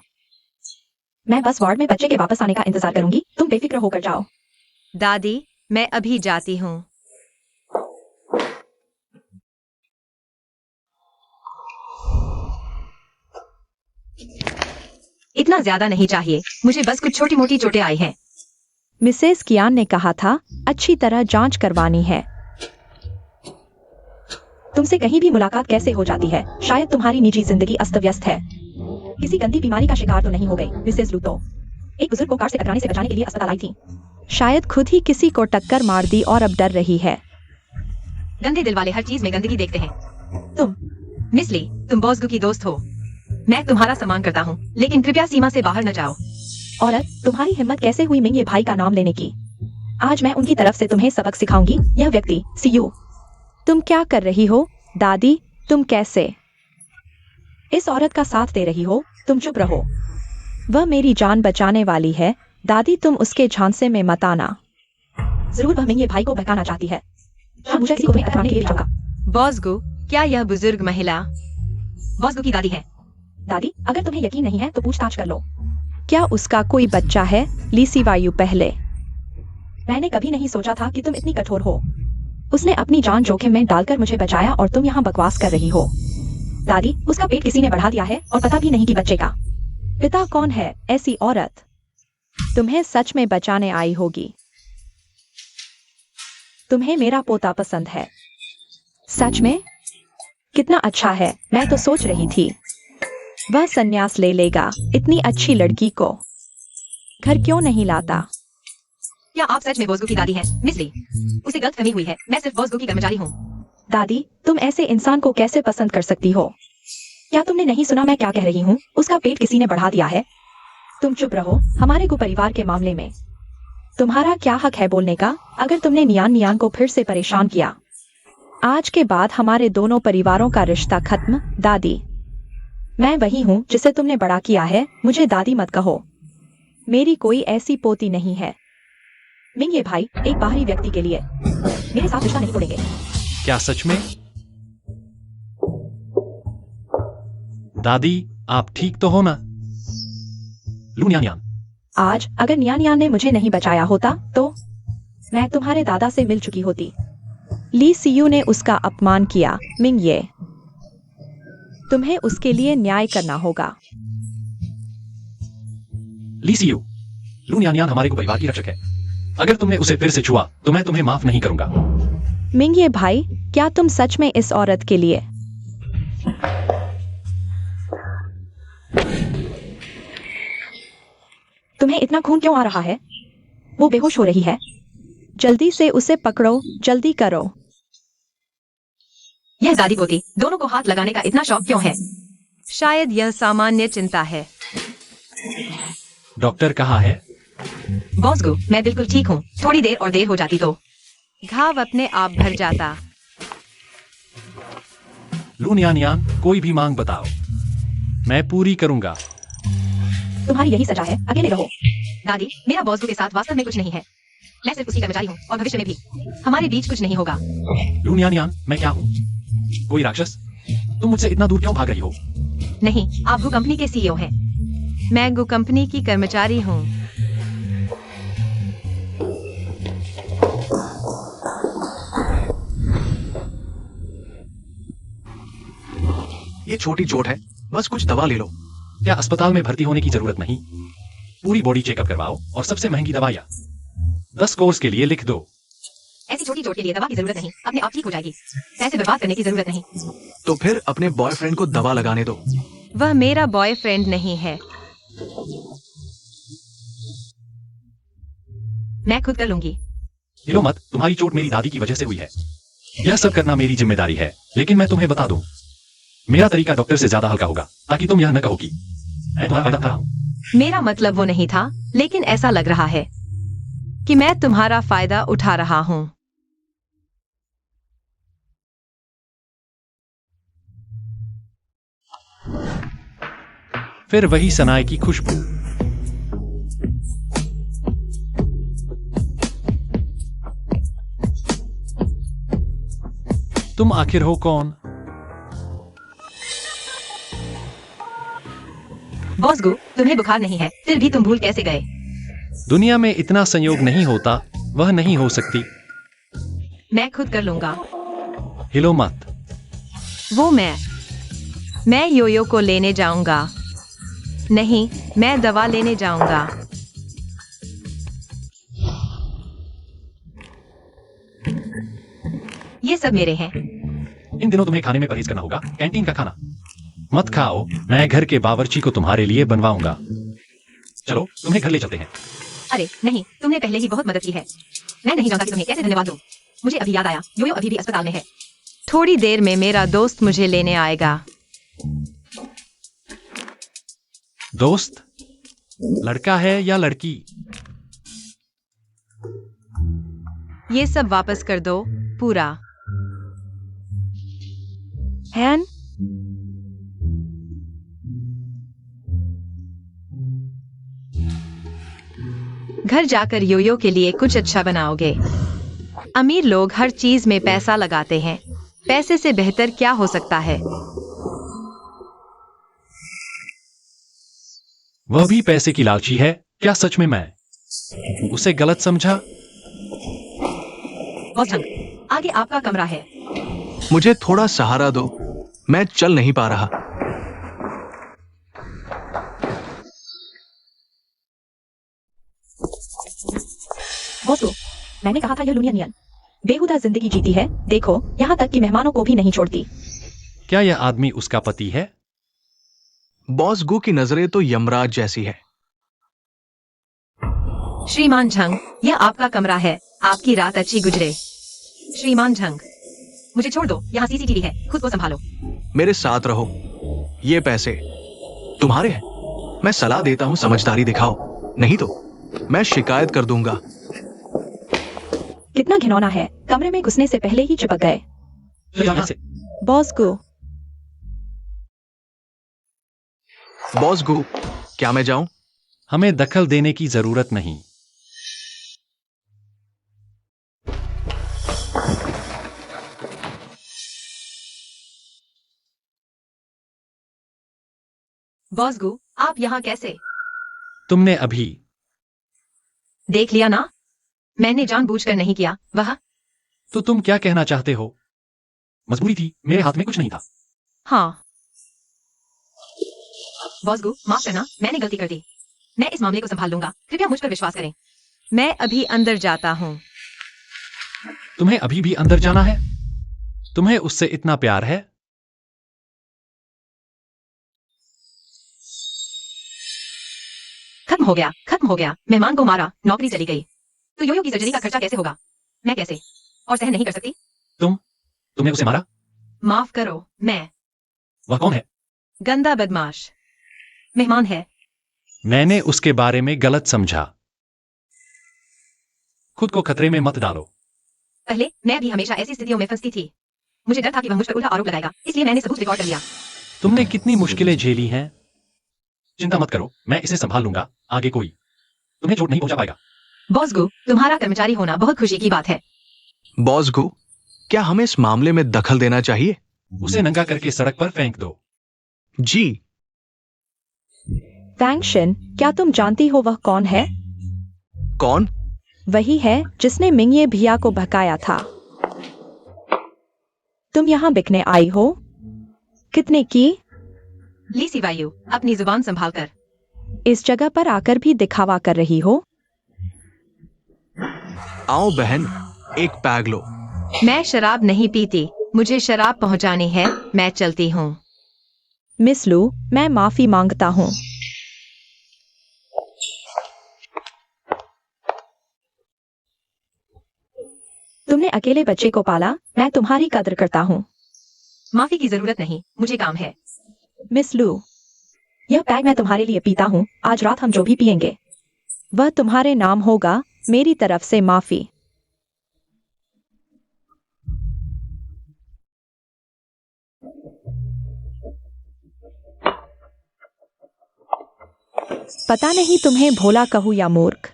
C: मैं बस वार्ड में बच्चे के वापस आने का इंतजार करूंगी। तुम बेफिक्र होकर जाओ।
B: दादी, मैं अभी जाती हूँ। इतना ज्यादा नहीं चाहिए, मुझे बस कुछ छोटी मोटी चोटें आई हैं।
C: मिसेस कियान ने कहा था अच्छी तरह जांच करवानी है। तुमसे कहीं भी मुलाकात कैसे हो जाती है? शायद तुम्हारी निजी जिंदगी अस्त व्यस्त है। किसी गंदी बीमारी का शिकार तो नहीं हो गई मिसेस लूतो? एक बुजुर्ग को कार से टकराने से बचाने के लिए अस्पताल आई थी। शायद खुद ही किसी को टक्कर मार दी और अब डर रही है।
B: गंदे दिल वाले हर चीज में गंदगी देखते हैं। तुम मिस ली, तुम बॉसगू की दोस्त हो। मैं तुम्हारा सम्मान करता हूँ, लेकिन कृपया सीमा से बाहर न जाओ।
C: औरत, तुम्हारी हिम्मत कैसे हुई मिंग ये भाई का नाम लेने की? आज मैं उनकी तरफ से तुम्हें सबक सिखाऊंगी। यह व्यक्ति सीयू। तुम क्या कर रही हो? दादी, तुम कैसे इस औरत का साथ दे रही हो? तुम चुप रहो। वह मेरी जान बचाने वाली है। दादी, तुम उसके झांसे में मत आना। जरूर वह मिंग ये भाई को बहकाना चाहती है। हाँ, मुझे किसी को तुम्हें टकराने के लिए भेजूंगा।
B: बॉसगू, क्या यह बुजुर्ग महिला बॉसगू की दादी है?
C: दादी, अगर तुम्हें यकीन नहीं है तो पूछताछ कर लो। क्या उसका कोई बच्चा है? लीसी वायु पहले। मैंने कभी नहीं सोचा था कि तुम इतनी कठोर हो। उसने अपनी जान जोखिम में डालकर मुझे बचाया और तुम यहाँ बकवास कर रही हो। दादी, उसका पेट किसी ने बढ़ा दिया है और पता भी नहीं कि बच्चे का पिता कौन है। ऐसी औरत तुम्हें सच में बचाने आई होगी। तुम्हें मेरा पोता पसंद है? सच में? कितना अच्छा है। मैं तो सोच रही थी वह संन्यास ले लेगा। इतनी अच्छी लड़की को घर क्यों नहीं लाता?
B: क्या आप सच में बॉसगू की दादी हैं? मिस ली, उसे गलतफहमी हुई है। मैं सिर्फ बॉसगू की कर्मचारी हूँ।
C: दादी, तुम ऐसे इंसान को कैसे पसंद कर सकती हो? क्या तुमने नहीं सुना मैं क्या कह रही हूँ? उसका पेट किसी ने बढ़ा दिया है। तुम चुप रहो। हमारे को परिवार के मामले में तुम्हारा क्या हक है बोलने का? अगर तुमने नियान नियान को फिर से परेशान किया, आज के बाद हमारे दोनों परिवारों का रिश्ता खत्म। दादी, मैं वही हूँ जिसे तुमने बड़ा किया है। मुझे दादी मत कहो। मेरी कोई ऐसी पोती नहीं है। मिंग ये भाई एक बाहरी व्यक्ति के लिए मेरे साथ रिश्ता नहीं तोड़ेंगे।
A: क्या सच में? दादी, आप ठीक तो हो ना? लू न्यान यान।
C: आज अगर नियान नियान ने मुझे नहीं बचाया होता तो मैं तुम्हारे दादा से मिल चुकी होती। ली सीयू ने उसका अपमान किया। मिंग ये, तुम्हें उसके लिए न्याय करना होगा।
A: ली सी यू, लू न्यान यान हमारे को परिवार की रक्षक है। अगर तुमने उसे फिर से छुआ तो मैं तुम्हें माफ नहीं करूंगा।
C: मिंग ये भाई, क्या तुम सच में इस औरत के लिए तुम्हें इतना खून क्यों आ रहा है? वो बेहोश हो रही है। जल्दी से उसे पकड़ो, जल्दी करो।
B: यह दादी पोती दोनों को हाथ लगाने का इतना शौक क्यों है? शायद यह सामान्य चिंता है।
A: डॉक्टर कहाँ है?
B: बॉसगू, मैं बिल्कुल ठीक हूँ। थोड़ी देर और देर हो जाती तो घाव अपने आप भर जाता।
A: लू न्यान यान, कोई भी मांग बताओ, मैं पूरी करूंगा।
C: तुम्हारी यही सजा है। अकेले रहो।
B: दादी, मेरा बॉस के साथ वास्तव में कुछ नहीं है। मैं सिर्फ उसकी कर्मचारी हूँ और भविष्य में भी हमारे बीच कुछ नहीं होगा।
A: लुनियानियान, मैं क्या हूँ? कोई राक्षस? तुम मुझसे इतना दूर क्यों भाग रही हो?
B: नहीं, आप गु कंपनी के सीईओ हैं। मैं गु कंपनी की कर्मचारी हूँ।
E: ये छोटी चोट है, बस कुछ दवा ले लो।
A: क्या अस्पताल में भर्ती होने की जरूरत नहीं? पूरी बॉडी चेकअप करवाओ और सबसे महंगी दवाइयाँ 10 कोर्स के लिए लिख दो।
B: ऐसी छोटी चोट के लिए दवा की जरूरत नहीं, अपने आप ठीक हो जाएगी। पैसे बर्बाद करने की जरूरत नहीं।
E: तो फिर अपने बॉयफ्रेंड को दवा लगाने दो।
B: वह मेरा बॉयफ्रेंड नहीं है। मैं खुद कर लूंगी।
A: हिलो मत, तुम्हारी चोट मेरी दादी की वजह से हुई है। यह सब करना मेरी जिम्मेदारी है, लेकिन मैं तुम्हें बता दूं, मेरा तरीका डॉक्टर से ज्यादा हल्का होगा, ताकि तुम यह न कहो कि मैं तुम्हारा फायदा कर रहा हूं।
B: मेरा मतलब वो नहीं था, लेकिन ऐसा लग रहा है कि मैं तुम्हारा फायदा उठा रहा हूँ।
A: फिर वही सनाए की खुशबू। तुम आखिर हो कौन?
B: बॉस गु, तुम्हें बुखार नहीं है, फिर भी तुम भूल कैसे गए?
A: दुनिया में इतना संयोग नहीं होता, वह नहीं हो सकती।
B: मैं खुद कर लूंगा।
A: हिलो मत।
B: वो मैं योयो को लेने जाऊंगा। नहीं, मैं दवा लेने जाऊंगा। ये सब मेरे हैं।
A: इन दिनों तुम्हें खाने में परहेज करना होगा, कैंटीन का खाना मत खाओ। मैं घर के बावर्ची को तुम्हारे लिए बनवाऊंगा। चलो, तुम्हें घर ले चलते हैं।
B: अरे नहीं, तुमने पहले ही बहुत मदद की है। मैं नहीं जानता कि तुम्हें कैसे धन्यवाद दूं। मुझे अभी याद आया, योयो अभी भी अस्पताल में है। थोड़ी देर में मेरा दोस्त मुझे लेने आएगा।
A: दोस्त? लड़का है या लड़की?
B: ये सब वापस कर दो, पूरा। हैन? घर जाकर योयो के लिए कुछ अच्छा बनाओगे। अमीर लोग हर चीज में पैसा लगाते हैं। पैसे से बेहतर क्या हो सकता है?
A: वह भी पैसे की लालची है। क्या सच में मैं उसे गलत समझा?
B: बॉस जंग, आगे आपका कमरा है।
E: मुझे थोड़ा सहारा दो, मैं चल नहीं पा रहा।
C: बॉस, मैंने कहा था यह लुनियनियन बेहुदा जिंदगी जीती है। देखो, यहाँ तक कि मेहमानों को भी नहीं छोड़ती।
A: क्या यह आदमी उसका पति है?
E: बॉस गु की नजरें तो यमराज जैसी है।
B: श्रीमान झंग, यह आपका कमरा है। आपकी रात अच्छी गुजरे। श्रीमान झंग, मुझे छोड़ दो, यहाँ सीसीटीवी है, खुद को संभालो।
E: मेरे साथ रहो। ये पैसे तुम्हारे हैं। मैं सलाह देता हूं, समझदारी दिखाओ, नहीं तो मैं शिकायत कर दूंगा।
C: कितना घिनौना है, कमरे में घुसने से पहले ही चिपक गए।
A: यहाँ से।
C: बॉस को
E: बॉस गु, क्या मैं जाऊं?
A: हमें दखल देने की जरूरत नहीं।
B: बॉस गु, आप यहाँ कैसे?
A: तुमने अभी
B: देख लिया ना, मैंने जानबूझकर नहीं किया। वह
A: तो तुम क्या कहना चाहते हो? मजबूरी थी, मेरे हाथ में कुछ नहीं था।
B: हाँ। बॉस गु, माफ करना, मैंने गलती कर दी। मैं इस मामले को संभाल लूंगा, कृपया मुझ पर विश्वास करें। मैं अभी अंदर जाता हूँ।
A: तुम्हें अभी भी अंदर जाना है? तुम्हें उससे इतना प्यार है?
B: खत्म हो गया, खत्म हो गया। मेहमान को मारा, नौकरी चली गई। तो योयो की सर्जरी का खर्चा कैसे होगा? मैं कैसे और सहन नहीं कर सकती।
A: तुमने उसे मारा?
B: माफ करो, मैं
A: वह कौन है?
B: गंदा बदमाश मेहमान है।
A: मैंने उसके बारे में गलत समझा। खुद को खतरे में मत डालो।
B: पहले मैं भी हमेशा ऐसी स्थितियों में फंसती थी। मुझे डर था कि वह मुझ पर उल्टा आरोप लगाएगा, इसलिए मैंने सबूत रिकॉर्ड कर लिया।
A: तुमने कितनी मुश्किलें झेली हैं। चिंता मत करो, मैं इसे संभाल लूंगा। आगे कोई तुम्हें चोट नहीं पहुंचा पाएगा।
B: बॉस गु, तुम्हारा कर्मचारी होना बहुत खुशी की बात है।
E: बॉस गो, क्या हमें इस मामले में दखल देना चाहिए?
A: उसे नंगा करके सड़क पर फेंक दो।
E: जी।
C: वैंगशन, क्या तुम जानती हो वह कौन है?
E: कौन?
C: वही है जिसने मिंगये भिया को भगाया था। तुम यहाँ बिकने आई हो? कितने की?
B: ली सिवायु, अपनी जुबान संभाल कर।
C: इस जगह पर आकर भी दिखावा कर रही हो?
E: आओ बहन, एक पैग लो।
B: मैं शराब नहीं पीती, मुझे शराब पहुंचानी है, मैं चलती हूँ।
C: मिस लू, मैं माफी मांगता हूँ। तुमने अकेले बच्चे को पाला, मैं तुम्हारी कदर करता हूँ।
B: माफी की जरूरत नहीं, मुझे काम है।
C: मिस लू, यह पैग मैं तुम्हारे लिए पीता हूँ। आज रात हम जो भी पिएंगे वह तुम्हारे नाम होगा। मेरी तरफ से माफी। पता नहीं तुम्हें भोला कहूँ या मूर्ख।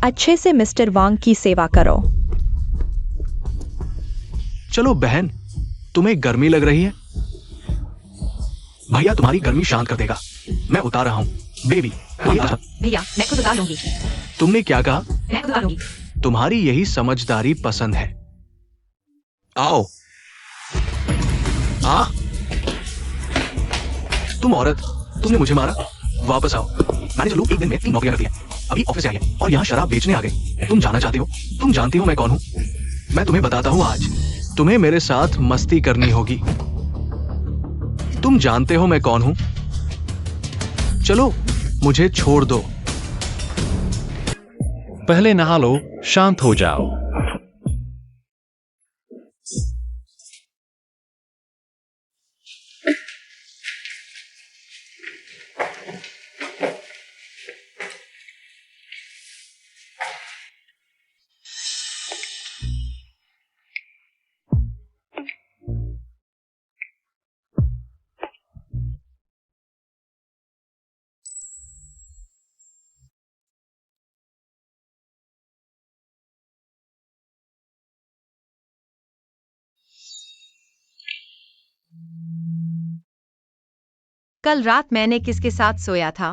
C: अच्छे से मिस्टर वांग की सेवा करो।
E: चलो बहन, तुम्हें गर्मी लग रही है? भैया तुम्हारी गर्मी शांत कर देगा। मैं उतार रहा हूँ। बेबी, भैया।
B: भैया, मैं खुद उतार लूंगी।
E: तुमने क्या कहा?
B: मैं खुद उतार लूंगी।
E: तुम्हारी यही समझदारी पसंद है। आओ। आ, तुम औरत, तुमने मुझे मारा। वापस आओ। मैंने जो लोग एक दिन में 3 नौकरियां कर दी हैं, अभी ऑफिस से आई है और यहाँ शराब बेचने आ गए। तुम जाना चाहते हो? तुम जानती हो मैं कौन हूँ? मैं तुम्हें बताता हूँ आज। तुम्हें मेरे साथ मस्ती करनी होगी। तुम जानते हो मैं कौन हूँ? चलो, मुझे छोड़ दो।
A: पहले नहा लो, शांत हो जाओ।
B: कल रात मैंने किसके साथ सोया था?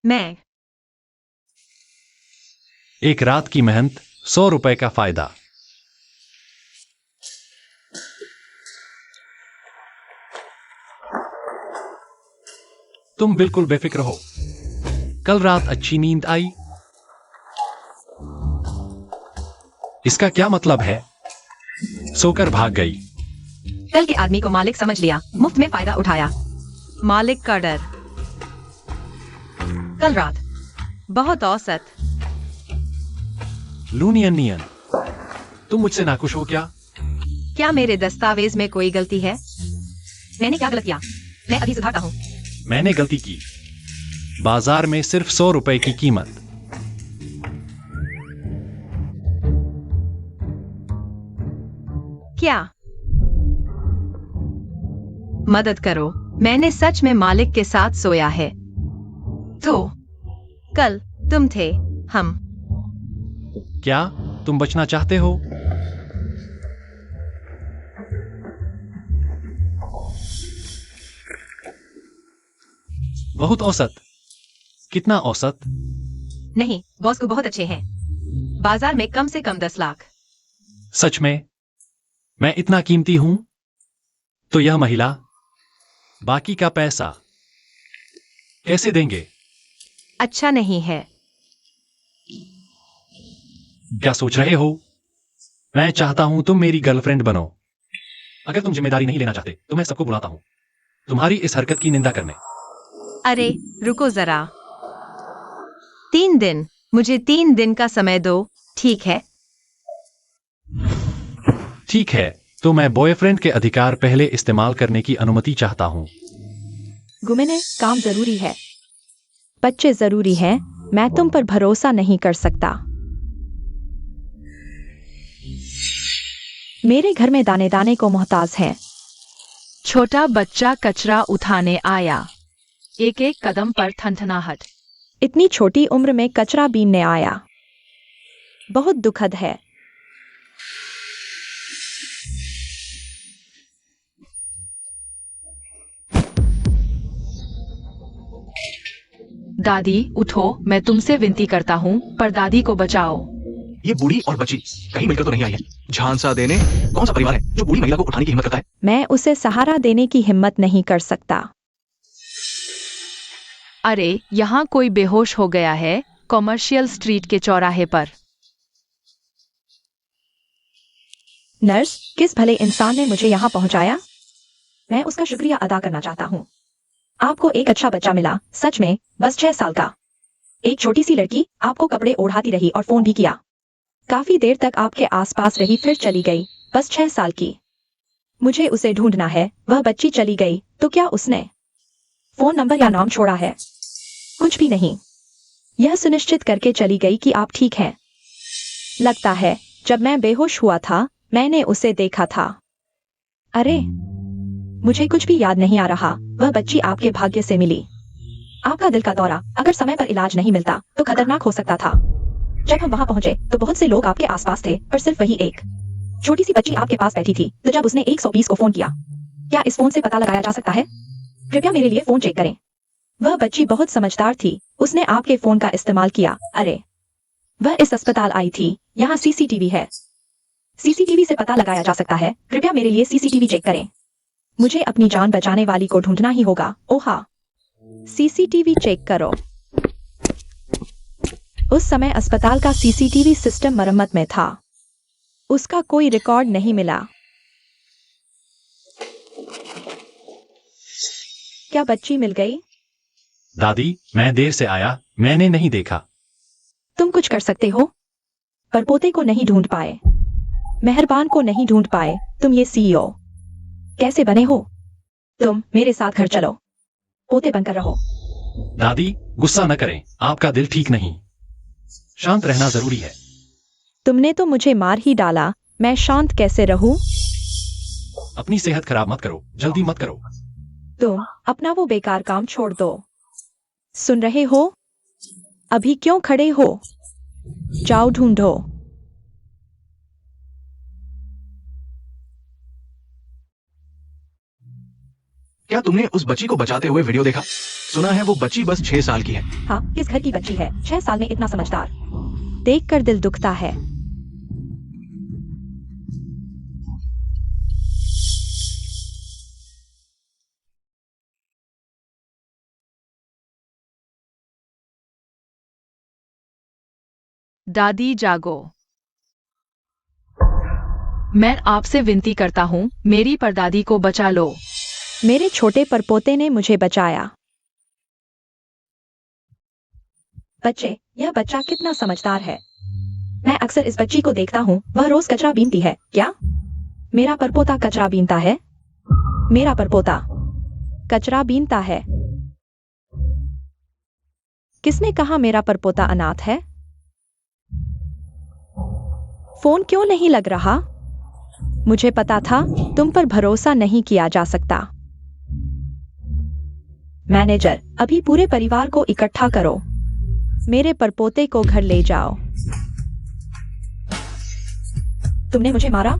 B: मैं।
A: एक रात की मेहनत, 100 रुपए का फायदा। तुम बिल्कुल बेफिक्र हो। कल रात अच्छी नींद आई? इसका क्या मतलब है? सोकर भाग गई।
B: कल के आदमी को मालिक समझ लिया, मुफ्त में फायदा उठाया। मालिक का डर। कल रात। बहुत औसत।
A: लूनियन नियन, तुम मुझसे नाखुश हो क्या?
B: क्या मेरे दस्तावेज में कोई गलती है? मैंने क्या गलत किया? मैं अभी सुधारता हूँ।
A: मैंने गलती की। बाजार में सिर्फ 100 रुपए की कीमत।
B: क्या? मदद करो, मैंने सच में मालिक के साथ सोया है। तो कल तुम थे, हम।
A: क्या तुम बचना चाहते हो? बहुत औसत। कितना औसत?
B: नहीं, बॉस को बहुत अच्छे हैं। बाजार में कम से कम 10 लाख।
A: सच में? मैं इतना कीमती हूं? तो यह महिला बाकी का पैसा कैसे देंगे?
B: अच्छा नहीं है।
A: क्या सोच रहे हो? मैं चाहता हूं तुम मेरी गर्लफ्रेंड बनो। अगर तुम जिम्मेदारी नहीं लेना चाहते तो मैं सबको बुलाता हूं तुम्हारी इस हरकत की निंदा करने।
B: अरे रुको जरा। 3 दिन, मुझे 3 दिन का समय दो, ठीक है?
A: ठीक है, तो मैं बॉयफ्रेंड के अधिकार पहले इस्तेमाल करने की अनुमति चाहता हूं।
C: गुमिने, काम जरूरी है। बच्चे जरूरी हैं। मैं तुम पर भरोसा नहीं कर सकता। मेरे घर में दाने दाने को मोहताज हैं।
D: छोटा बच्चा कचरा उठाने आया। एक एक कदम पर थनथनाहट।
C: इतनी छोटी उम्र में कचरा बीनने आया। बहुत दुखद है।
D: दादी उठो, मैं तुमसे विनती करता हूँ, पर दादी को बचाओ।
E: ये बूढ़ी और बच्ची कहीं मिलकर तो नहीं आई है। झांसा देने कौन सा परिवार है जो बूढ़ी महिला को उठाने की हिम्मत करता है?
C: मैं उसे सहारा देने की हिम्मत नहीं कर सकता।
D: अरे यहाँ कोई बेहोश हो गया है, कॉमर्शियल स्ट्रीट के चौराहे पर।
C: नर्स, किस भले इंसान ने मुझे यहाँ पहुँचाया? मैं उसका शुक्रिया अदा करना चाहता हूँ। आपको एक अच्छा बच्चा मिला, सच में, बस 6 साल का। एक छोटी सी लड़की आपको कपड़े ओढ़ाती रही और फोन भी किया। काफी देर तक आपके आसपास रही, फिर चली गई, बस 6 साल की। मुझे उसे ढूंढना है। वह बच्ची चली गई तो क्या उसने फोन नंबर या नाम छोड़ा है? कुछ भी नहीं। यह सुनिश्चित करके चली गई कि आप ठीक हैं। लगता है जब मैं बेहोश हुआ था मैंने उसे देखा था। अरे, मुझे कुछ भी याद नहीं आ रहा। वह बच्ची आपके भाग्य से मिली। आपका दिल का दौरा अगर समय पर इलाज नहीं मिलता तो खतरनाक हो सकता था। जब हम वहां पहुंचे तो बहुत से लोग आपके आसपास थे, पर सिर्फ वही एक छोटी सी बच्ची आपके पास बैठी थी। तो जब उसने 120 को फोन किया, क्या इस फोन से पता लगाया जा सकता है? कृपया मेरे लिए फोन चेक करें। वह बच्ची बहुत समझदार थी, उसने आपके फोन का इस्तेमाल किया। अरे, वह इस अस्पताल आई थी। यहाँ सीसीटीवी है। सीसीटीवी से पता लगाया जा सकता है। कृपया मेरे लिए सीसीटीवी चेक करें। मुझे अपनी जान बचाने वाली को ढूंढना ही होगा। ओहा, सीसीटीवी चेक करो। उस समय अस्पताल का सीसीटीवी सिस्टम मरम्मत में था। उसका कोई रिकॉर्ड नहीं मिला। क्या बच्ची मिल गई?
A: दादी, मैं देर से आया, मैंने नहीं देखा।
C: तुम कुछ कर सकते हो? पर पोते को नहीं ढूंढ पाए, मेहरबान को नहीं ढूंढ पाए। तुम ये सीईओ कैसे बने हो? तुम मेरे साथ घर चलो, पोते बनकर रहो।
A: दादी, गुस्सा न करें, आपका दिल ठीक नहीं। शांत रहना जरूरी है।
C: तुमने तो मुझे मार ही डाला, मैं शांत कैसे रहूं?
A: अपनी सेहत खराब मत करो, जल्दी मत करो।
C: तुम अपना वो बेकार काम छोड़ दो। सुन रहे हो? अभी क्यों खड़े हो? जाओ ढूंढो।
E: क्या तुमने उस बच्ची को बचाते हुए वीडियो देखा? सुना है वो बच्ची बस 6 साल की है।
C: हाँ, किस घर की बच्ची है 6 साल में इतना समझदार? देखकर दिल दुखता है।
D: दादी जागो। मैं आपसे विनती करता हूँ, मेरी परदादी को बचा लो।
C: मेरे छोटे परपोते ने मुझे बचाया। बच्चे, यह बच्चा कितना समझदार है। मैं अक्सर इस बच्ची को देखता हूँ, वह रोज कचरा बीनती है। क्या मेरा परपोता कचरा बीनता है? मेरा परपोता कचरा बीनता है? किसने कहा मेरा परपोता अनाथ है? फोन क्यों नहीं लग रहा? मुझे पता था तुम पर भरोसा नहीं किया जा सकता। मैनेजर, अभी पूरे परिवार को इकट्ठा करो। मेरे परपोते को घर ले जाओ। तुमने मुझे मारा?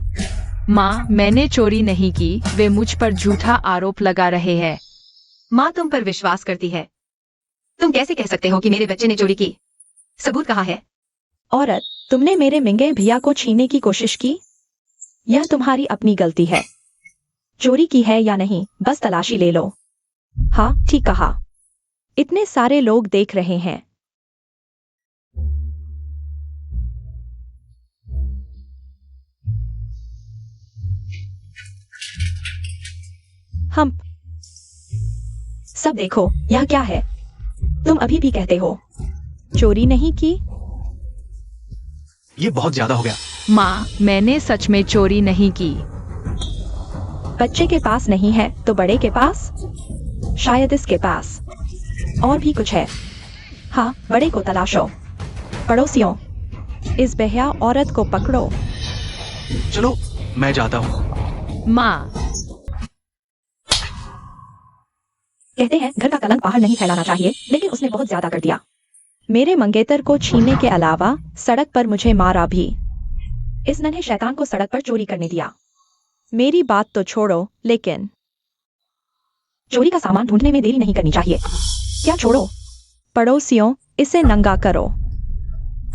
D: माँ, मैंने चोरी नहीं की, वे मुझ पर झूठा आरोप लगा रहे हैं।
B: माँ तुम पर विश्वास करती है। तुम कैसे कह सकते हो कि मेरे बच्चे ने चोरी की? सबूत कहाँ है?
C: औरत, तुमने मेरे मिंगे भैया को छीनने की कोशिश की। यह तुम्हारी अपनी गलती है। चोरी की है या नहीं, बस तलाशी ले लो। हाँ, ठीक कहा। इतने सारे लोग देख रहे हैं। हम सब देखो, यह क्या है? तुम अभी भी कहते हो चोरी नहीं की?
E: ये बहुत ज्यादा हो गया।
D: माँ, मैंने सच में चोरी नहीं की।
C: बच्चे के पास नहीं है तो बड़े के पास? शायद इसके पास और भी कुछ है। हाँ, बड़े को तलाशो। पड़ोसियों, इस बेहया औरत को पकड़ो।
E: चलो मैं जाता हूँ।
D: माँ,
C: कहते हैं घर का कलंक बाहर नहीं फैलाना चाहिए, लेकिन उसने बहुत ज्यादा कर दिया। मेरे मंगेतर को छीनने के अलावा सड़क पर मुझे मारा भी। इस नन्हे शैतान को सड़क पर चोरी करने दिया। मेरी बात तो छोड़ो, लेकिन चोरी का सामान ढूंढने में देरी नहीं करनी चाहिए। क्या छोड़ो? पड़ोसियों, इसे नंगा करो।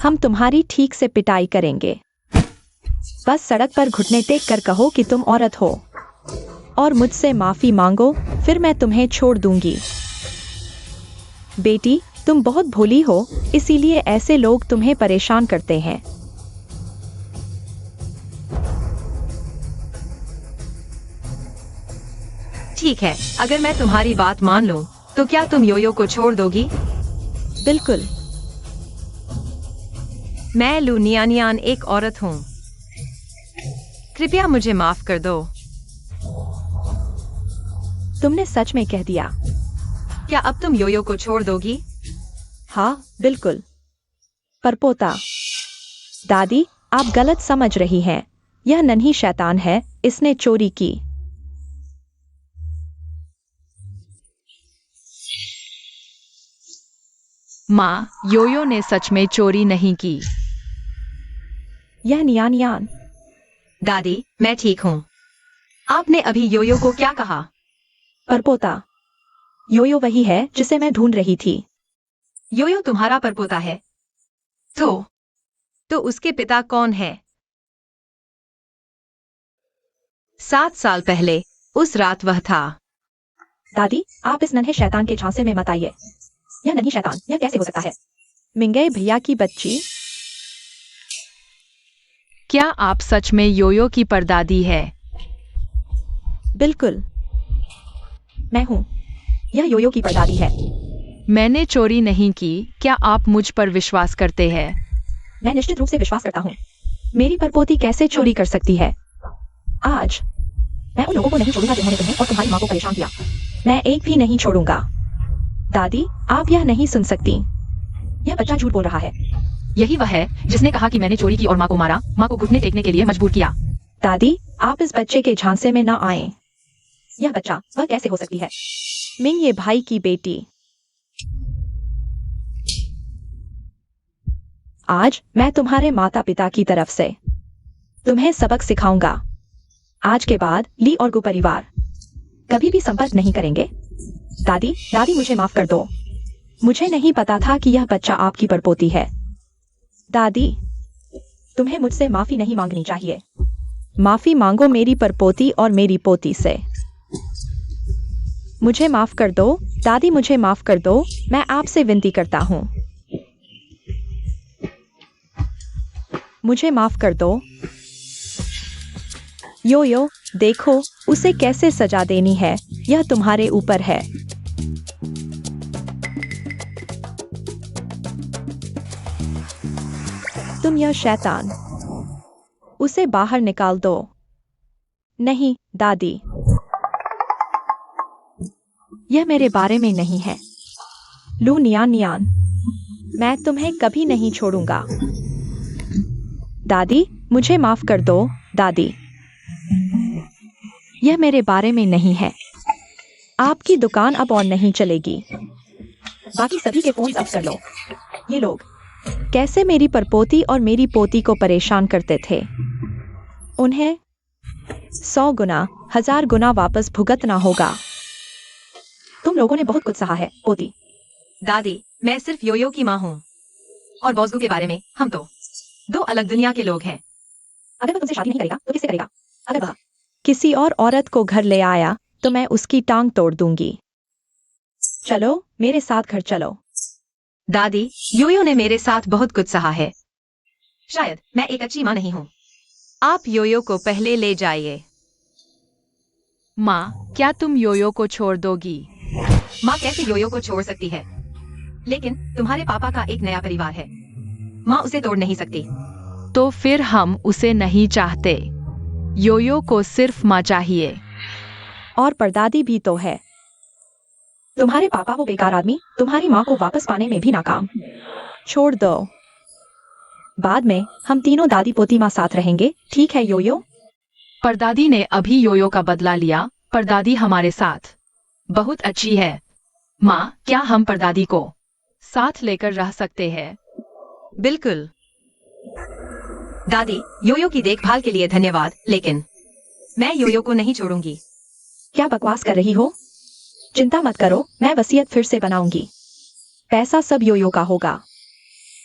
C: हम तुम्हारी ठीक से पिटाई करेंगे। बस सड़क पर घुटने टेक कर कहो कि तुम औरत हो और मुझसे माफी मांगो, फिर मैं तुम्हें छोड़ दूंगी। बेटी, तुम बहुत भोली हो, इसीलिए ऐसे लोग तुम्हें परेशान करते हैं।
B: ठीक है, अगर मैं तुम्हारी बात मान लूं, तो क्या तुम योयो को छोड़ दोगी?
C: बिल्कुल।
B: मैं लुनियानियान एक औरत हूँ। कृपया मुझे माफ कर दो।
C: तुमने सच में कह दिया।
B: क्या अब तुम योयो को छोड़ दोगी?
C: हाँ, बिल्कुल। परपोता, दादी, आप गलत समझ रही हैं। यह नन्ही शैतान है, इसने चोरी की।
D: माँ, योयो ने सच में चोरी नहीं की।
C: यह नियान।
B: दादी, मैं ठीक हूँ। आपने अभी योयो को क्या कहा?
C: परपोता, योयो वही है जिसे मैं ढूंढ रही थी।
B: योयो तुम्हारा परपोता है? तो उसके पिता कौन है? 7 साल पहले उस रात वह था।
C: दादी, आप इस नन्हे शैतान के झांसे में मत आइए। यह नन्ही शैतान, यह कैसे हो सकता है? मिंगई भैया की बच्ची।
D: क्या आप सच में योयो की परदादी है?
C: बिल्कुल, मैं हूँ। यह योयो की परदादी है।
D: मैंने चोरी नहीं की। क्या आप मुझ पर विश्वास करते हैं?
C: मैं निश्चित रूप से विश्वास करता हूँ। मेरी परपोती कैसे चोरी कर सकती है? आज मैं उन लोगों को नहीं छोड़ूंगा जिन्होंने तुम्हें और तुम्हारी माँ को परेशान किया। मैं एक भी नहीं छोड़ूंगा। दादी, आप यह नहीं सुन सकती। यह बच्चा झूठ बोल रहा है।
D: यही वह है जिसने कहा कि मैंने चोरी की और माँ को मारा, माँ को घुटने टेकने के लिए मजबूर किया।
C: दादी, आप इस बच्चे के झांसे में न आए। यह बच्चा वह कैसे हो सकती है? मिंग ये भाई की बेटी। आज मैं तुम्हारे माता पिता की तरफ से तुम्हें सबक सिखाऊंगा। आज के बाद ली और गु परिवार कभी भी संपर्क नहीं करेंगे। दादी, मुझे माफ कर दो। मुझे नहीं पता था कि यह बच्चा आपकी परपोती है। दादी, तुम्हें मुझसे माफी नहीं मांगनी चाहिए। माफी मांगो मेरी परपोती और मेरी पोती से। मुझे माफ कर दो। दादी, मुझे माफ कर दो। मैं आपसे विनती करता हूँ। मुझे माफ कर दो। योयो, देखो उसे कैसे सजा देनी है, यह तुम्हारे ऊपर है। तुम यह शैतान, उसे बाहर निकाल दो। नहीं, दादी, यह मेरे बारे में नहीं है। लू नियान, मैं तुम्हें कभी नहीं छोड़ूंगा। दादी, मुझे माफ कर दो। दादी, यह मेरे बारे में नहीं है। आपकी दुकान अब और नहीं चलेगी। बाकी सभी के फोन अब कर लो। ये लोग कैसे मेरी परपोती और मेरी पोती को परेशान करते थे। उन्हें 100 गुना 1000 गुना वापस भुगतना होगा। तुम लोगों ने बहुत कुछ सहा है, पोती।
B: दादी, मैं सिर्फ योयो की माँ हूँ और बॉसगू के बारे में हम तो 2 अलग दुनिया के लोग हैं।
C: अगर वह तुमसे शादी नहीं करेगा तो किससे करेगा? अगर वह किसी और औरत को घर ले आया तो मैं उसकी टांग तोड़ दूंगी। चलो मेरे साथ घर चलो।
B: दादी, योयो ने मेरे साथ बहुत कुछ सहा है। शायद मैं एक अच्छी माँ नहीं हूँ। आप योयो को पहले ले जाइए।
D: माँ, क्या तुम योयो को छोड़ दोगी?
B: माँ कैसे योयो को छोड़ सकती है? लेकिन तुम्हारे पापा का एक नया परिवार है। माँ उसे तोड़ नहीं सकती।
D: तो फिर हम उसे नहीं चाहते। योयो को सिर्फ माँ चाहिए।
C: और परदादी भी तो है। तुम्हारे पापा वो बेकार आदमी तुम्हारी माँ को वापस पाने में भी नाकाम। छोड़ दो। बाद में हम तीनों दादी पोती माँ साथ रहेंगे, ठीक है योयो?
D: परदादी ने अभी योयो का बदला लिया। परदादी हमारे साथ बहुत अच्छी है। माँ, क्या हम परदादी को साथ लेकर रह सकते हैं?
B: बिल्कुल। दादी, योयो की देखभाल के लिए धन्यवाद, लेकिन मैं योयो को नहीं छोड़ूंगी।
C: क्या बकवास कर रही हो? चिंता मत करो, मैं वसीयत फिर से बनाऊंगी। पैसा सब योयो का होगा।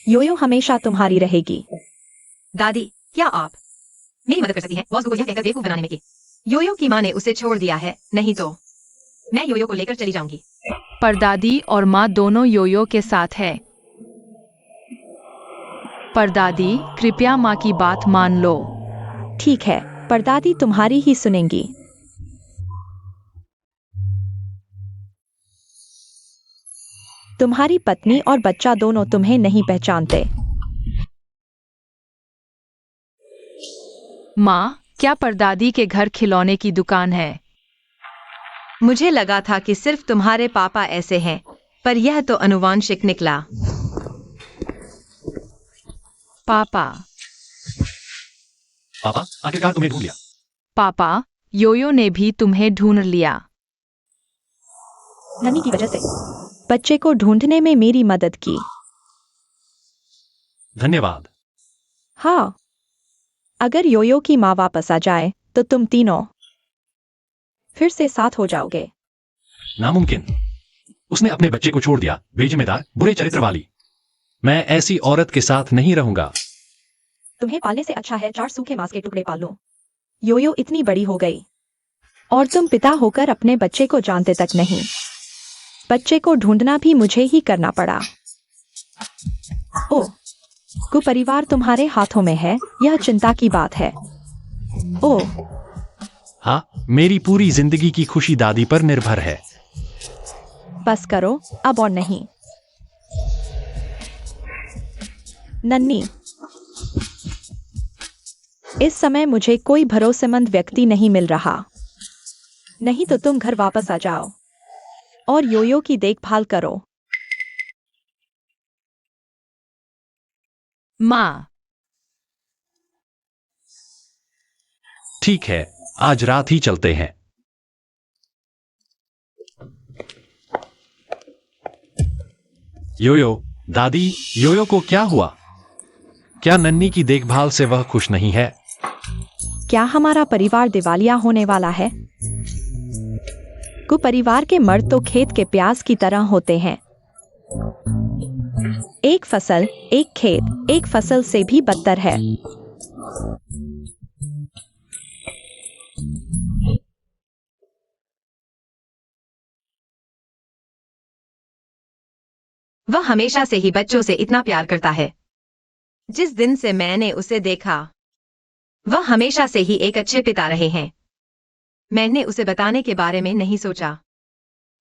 C: योयो हमेशा तुम्हारी रहेगी।
B: दादी, क्या आप मेरी मदद कर सकती हैं बॉस को यह कहकर बेवकूफ बनाने में कि योयो की माँ ने उसे छोड़ दिया है, नहीं तो मैं योयो को लेकर चली जाऊंगी।
D: परदादी और माँ दोनों योयो के साथ है। परदादी, कृपया माँ की बात मान लो।
C: ठीक है, परदादी तुम्हारी ही सुनेंगी। तुम्हारी पत्नी और बच्चा दोनों तुम्हें नहीं पहचानते।
D: माँ, क्या परदादी के घर खिलौने की दुकान है?
B: मुझे लगा था कि सिर्फ तुम्हारे पापा ऐसे हैं, पर यह तो अनुवांशिक निकला।
D: पापा।
A: पापा, आखिरकार तुम्हें ढूंढ लिया।
D: पापा, योयो ने भी तुम्हें ढूंढ लिया।
C: नन्ही की वजह से बच्चे को ढूंढने में मेरी मदद की।
A: धन्यवाद।
C: हाँ, अगर योयो की माँ वापस आ जाए तो तुम तीनों फिर से साथ हो जाओगे।
A: नामुमकिन। उसने अपने बच्चे को छोड़ दिया, बेजिम्मेदार, बुरे चरित्र वाली। मैं ऐसी औरत के साथ नहीं रहूंगा।
C: तुम्हें पालने से अच्छा है 4 सूखे मांस के टुकड़े पाल लो। योयो इतनी बड़ी हो गई और तुम पिता होकर अपने बच्चे को जानते तक नहीं। बच्चे को ढूंढना भी मुझे ही करना पड़ा। ओह, कुपरिवार तुम्हारे हाथों में है, यह चिंता की बात है। ओह,
A: हाँ, मेरी पूरी जिंदगी की खुशी दादी पर निर्भर है।
C: बस करो अब और नहीं। नन्ही, इस समय मुझे कोई भरोसेमंद व्यक्ति नहीं मिल रहा। नहीं तो तुम घर वापस आ जाओ और योयो की देखभाल करो।
D: माँ।
A: ठीक है, आज रात ही चलते हैं। योयो, दादी, योयो को क्या हुआ? क्या नन्ही की देखभाल से वह खुश नहीं है?
C: क्या हमारा परिवार दिवालिया होने वाला है? कुपरिवार के मर्द तो खेत के प्याज की तरह होते हैं। एक फसल, एक खेत, एक फसल से भी बदतर है।
B: वह हमेशा से ही बच्चों से इतना प्यार करता है। जिस दिन से मैंने उसे देखा, वह हमेशा से ही एक अच्छे पिता रहे हैं। मैंने उसे बताने के बारे में नहीं सोचा।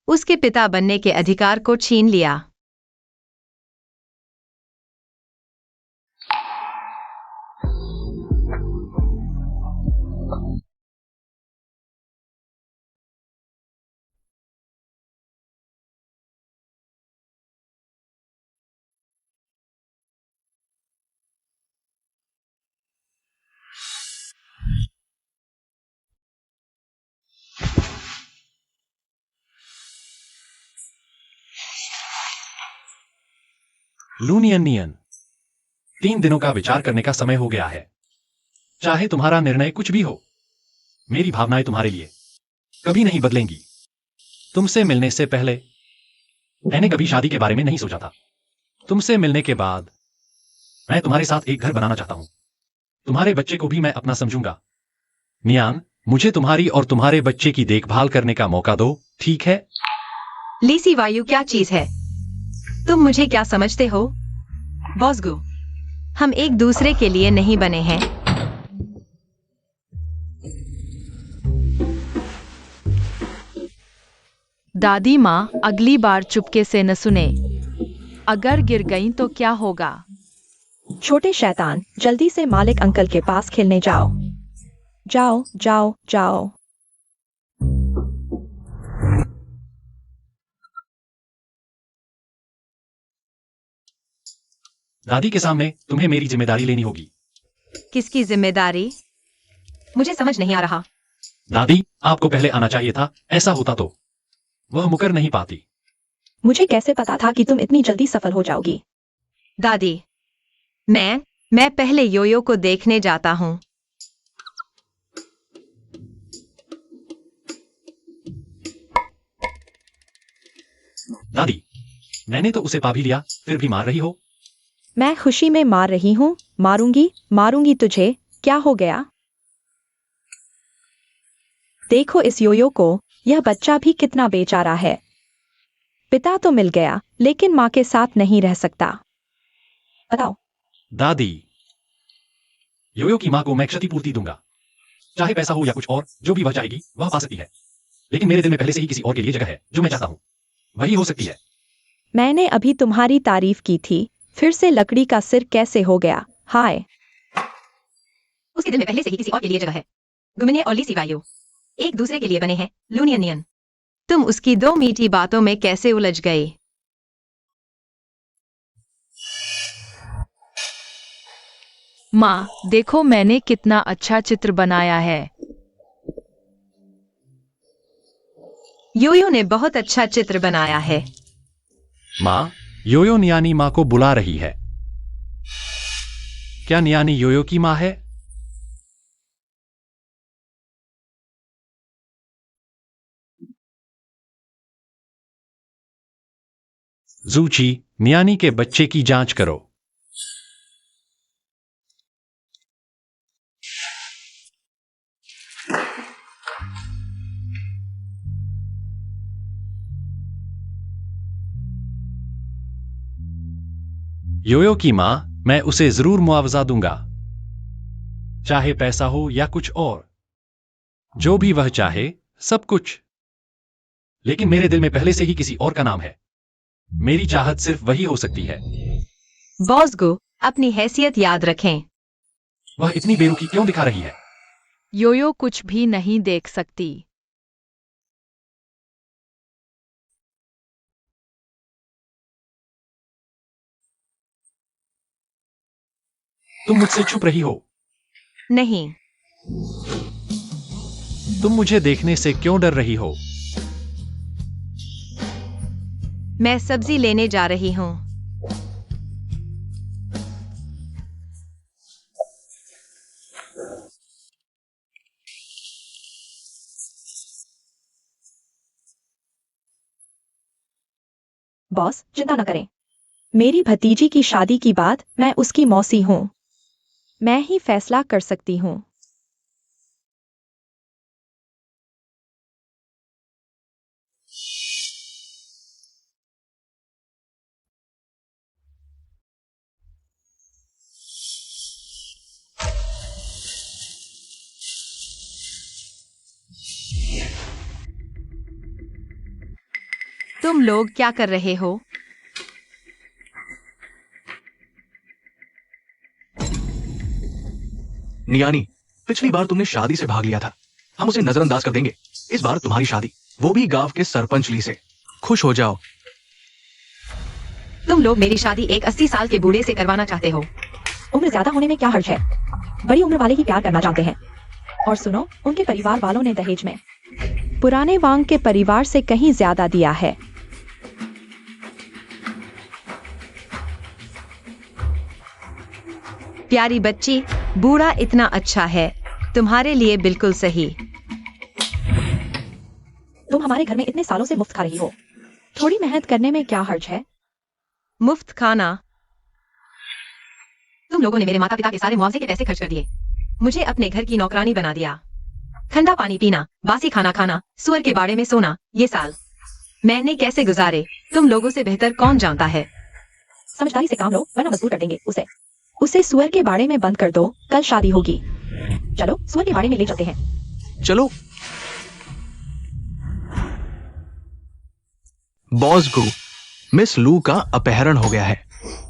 B: उसके पिता बनने के अधिकार को छीन लिया।
A: लूनियन नियन, 3 दिनों का विचार करने का समय हो गया है। चाहे तुम्हारा निर्णय कुछ भी हो, मेरी भावनाएं तुम्हारे लिए कभी नहीं बदलेंगी। तुमसे मिलने से पहले मैंने कभी शादी के बारे में नहीं सोचा था। तुमसे मिलने के बाद मैं तुम्हारे साथ एक घर बनाना चाहता हूं। तुम्हारे बच्चे को भी मैं अपना समझूंगा। नियान, मुझे तुम्हारी और तुम्हारे बच्चे की देखभाल करने का मौका दो, ठीक है?
B: लीसी वायु क्या चीज है? तुम मुझे क्या समझते हो? बॉसगु, हम एक दूसरे के लिए नहीं बने हैं।
D: दादी माँ, अगली बार चुपके से न सुने। अगर गिर गई तो क्या होगा?
C: छोटे शैतान, जल्दी से मालिक अंकल के पास खेलने जाओ। जाओ जाओ जाओ।
A: दादी के सामने तुम्हें मेरी जिम्मेदारी लेनी होगी।
B: किसकी जिम्मेदारी? मुझे समझ नहीं आ रहा।
A: दादी, आपको पहले आना चाहिए था। ऐसा होता तो वह मुकर नहीं पाती।
C: मुझे कैसे पता था कि तुम इतनी जल्दी सफल हो जाओगी?
B: दादी, मैं पहले योयो को देखने जाता हूँ।
A: दादी, मैंने तो उसे पा भी लिया, फिर भी मार रही हो।
C: मैं खुशी में मार रही हूँ। मारूंगी तुझे। क्या हो गया? देखो इस योयो को। यह बच्चा भी कितना बेचारा है। पिता तो मिल गया, लेकिन माँ के साथ नहीं रह सकता। बताओ।
A: दादी, योयो की माँ को मैं क्षतिपूर्ति दूंगा। चाहे पैसा हो या कुछ और, जो भी वह चाहेगी वह पा सकती है। लेकिन मेरे दिल में पहले से ही किसी और के लिए जगह है जो मैं चाहता हूँ। वही हो सकती है।
C: मैंने अभी तुम्हारी तारीफ की थी, फिर से लकड़ी का सिर कैसे हो गया? हाय।
B: उसके दिल में पहले से ही किसी और के लिए जगह है। गुमिने और लीसी वायु एक दूसरे के लिए बने हैं। लूनियनियन, तुम उसकी दो मीठी बातों में कैसे उलझ गए?
D: माँ, देखो मैंने कितना अच्छा चित्र बनाया है।
B: योयो ने बहुत अच्छा चित्र बनाया है।
A: माँ, योयो नियानी माँ को बुला रही है। क्या नियानी योयो की माँ है? जूची, नियानी के बच्चे की जांच करो। योयो की माँ, मैं उसे जरूर मुआवजा दूंगा, चाहे पैसा हो या कुछ और। जो भी वह चाहे, सब कुछ। लेकिन मेरे दिल में पहले से ही किसी और का नाम है। मेरी चाहत सिर्फ वही हो सकती है।
B: बॉसगो, अपनी हैसियत याद रखें।
A: वह इतनी बेरुखी क्यों दिखा रही है?
D: योयो कुछ भी नहीं देख सकती।
A: तुम मुझसे छुप रही हो।
B: नहीं,
A: तुम मुझे देखने से क्यों डर रही हो?
B: मैं सब्जी लेने जा रही हूँ।
C: बॉस, चिंता न करें। मेरी भतीजी की शादी की बात, मैं उसकी मौसी हूँ। मैं ही फैसला कर सकती हूँ।
B: तुम लोग क्या कर रहे हो?
E: नियानी, पिछली बार तुमने शादी से भाग लिया था। हम उसे नजरअंदाज कर देंगे। इस बार तुम्हारी शादी, वो भी गांव के सरपंच ली से। खुश हो जाओ।
B: तुम लोग मेरी शादी एक 80 साल के बूढ़े से करवाना चाहते हो।
C: उम्र ज्यादा होने में क्या हर्ज है? बड़ी उम्र वाले ही प्यार करना चाहते हैं। और सुनो, उनके परिवार वालों ने दहेज में पुराने वांग के परिवार से कहीं ज्यादा दिया है।
B: प्यारी बच्ची, बूढ़ा इतना अच्छा है। तुम्हारे लिए बिल्कुल सही।
C: तुम हमारे घर में इतने सालों से मुफ्त खा रही हो। थोड़ी मेहनत करने में क्या हर्ज है?
B: मुफ्त खाना? तुम लोगों ने मेरे माता पिता के सारे मुआवजे के पैसे खर्च कर दिए। मुझे अपने घर की नौकरानी बना दिया। ठंडा पानी पीना, बासी खाना खाना, सुअर के बाड़े में सोना, ये साल मैंने कैसे गुजारे, तुम लोगों से बेहतर कौन जानता है।
C: समझदारी से काम लो, वरना मजबूर कर देंगे उसे सुअर के बाड़े में बंद कर दो। कल शादी होगी। चलो सुअर के बाड़े में ले चलते हैं।
E: चलो। बॉस गो, मिस लू का अपहरण हो गया है।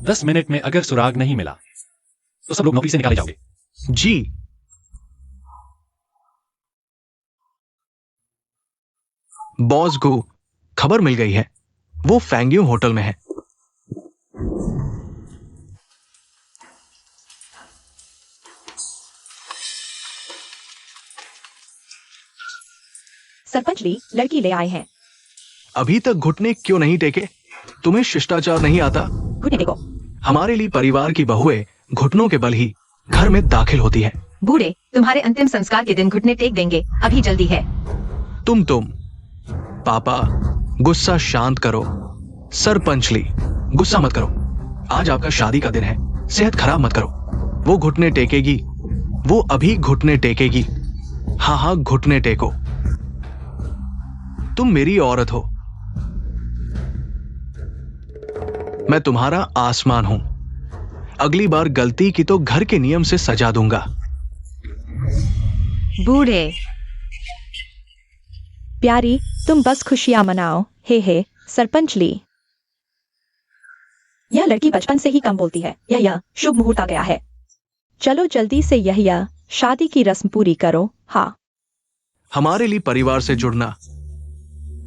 A: 10 मिनट में अगर सुराग नहीं मिला तो सब लोग नौकरी से निकाले जाओगे।
E: जी। बॉस गो, खबर मिल गई है। वो फैंग्यू होटल में है।
C: सरपंच ली लड़की ले आए हैं।
E: अभी तक घुटने क्यों नहीं टेके? तुम्हें शिष्टाचार नहीं आता?
C: घुटने टेको।
E: हमारे लिए परिवार की बहुएं घुटनों के बल ही घर में दाखिल होती हैं।
B: बूढ़े, तुम्हारे अंतिम संस्कार के दिन घुटने टेक देंगे, अभी जल्दी है।
E: तुम पापा गुस्सा शांत करो। सरपंच ली गुस्सा मत करो। आज आपका शादी का दिन है, सेहत खराब मत करो। वो घुटने टेकेगी, वो अभी घुटने टेकेगी। हाँ घुटने टेको। तुम मेरी औरत हो, मैं तुम्हारा आसमान हूं। अगली बार गलती की तो घर के नियम से सजा दूंगा।
B: बूढ़े,
C: प्यारी, तुम बस खुशियां मनाओ। हे सरपंच ली, यह लड़की बचपन से ही कम बोलती है। यह शुभ मुहूर्त आ गया है। चलो जल्दी से यह शादी की रस्म पूरी करो। हाँ,
E: हमारे लिए परिवार से जुड़ना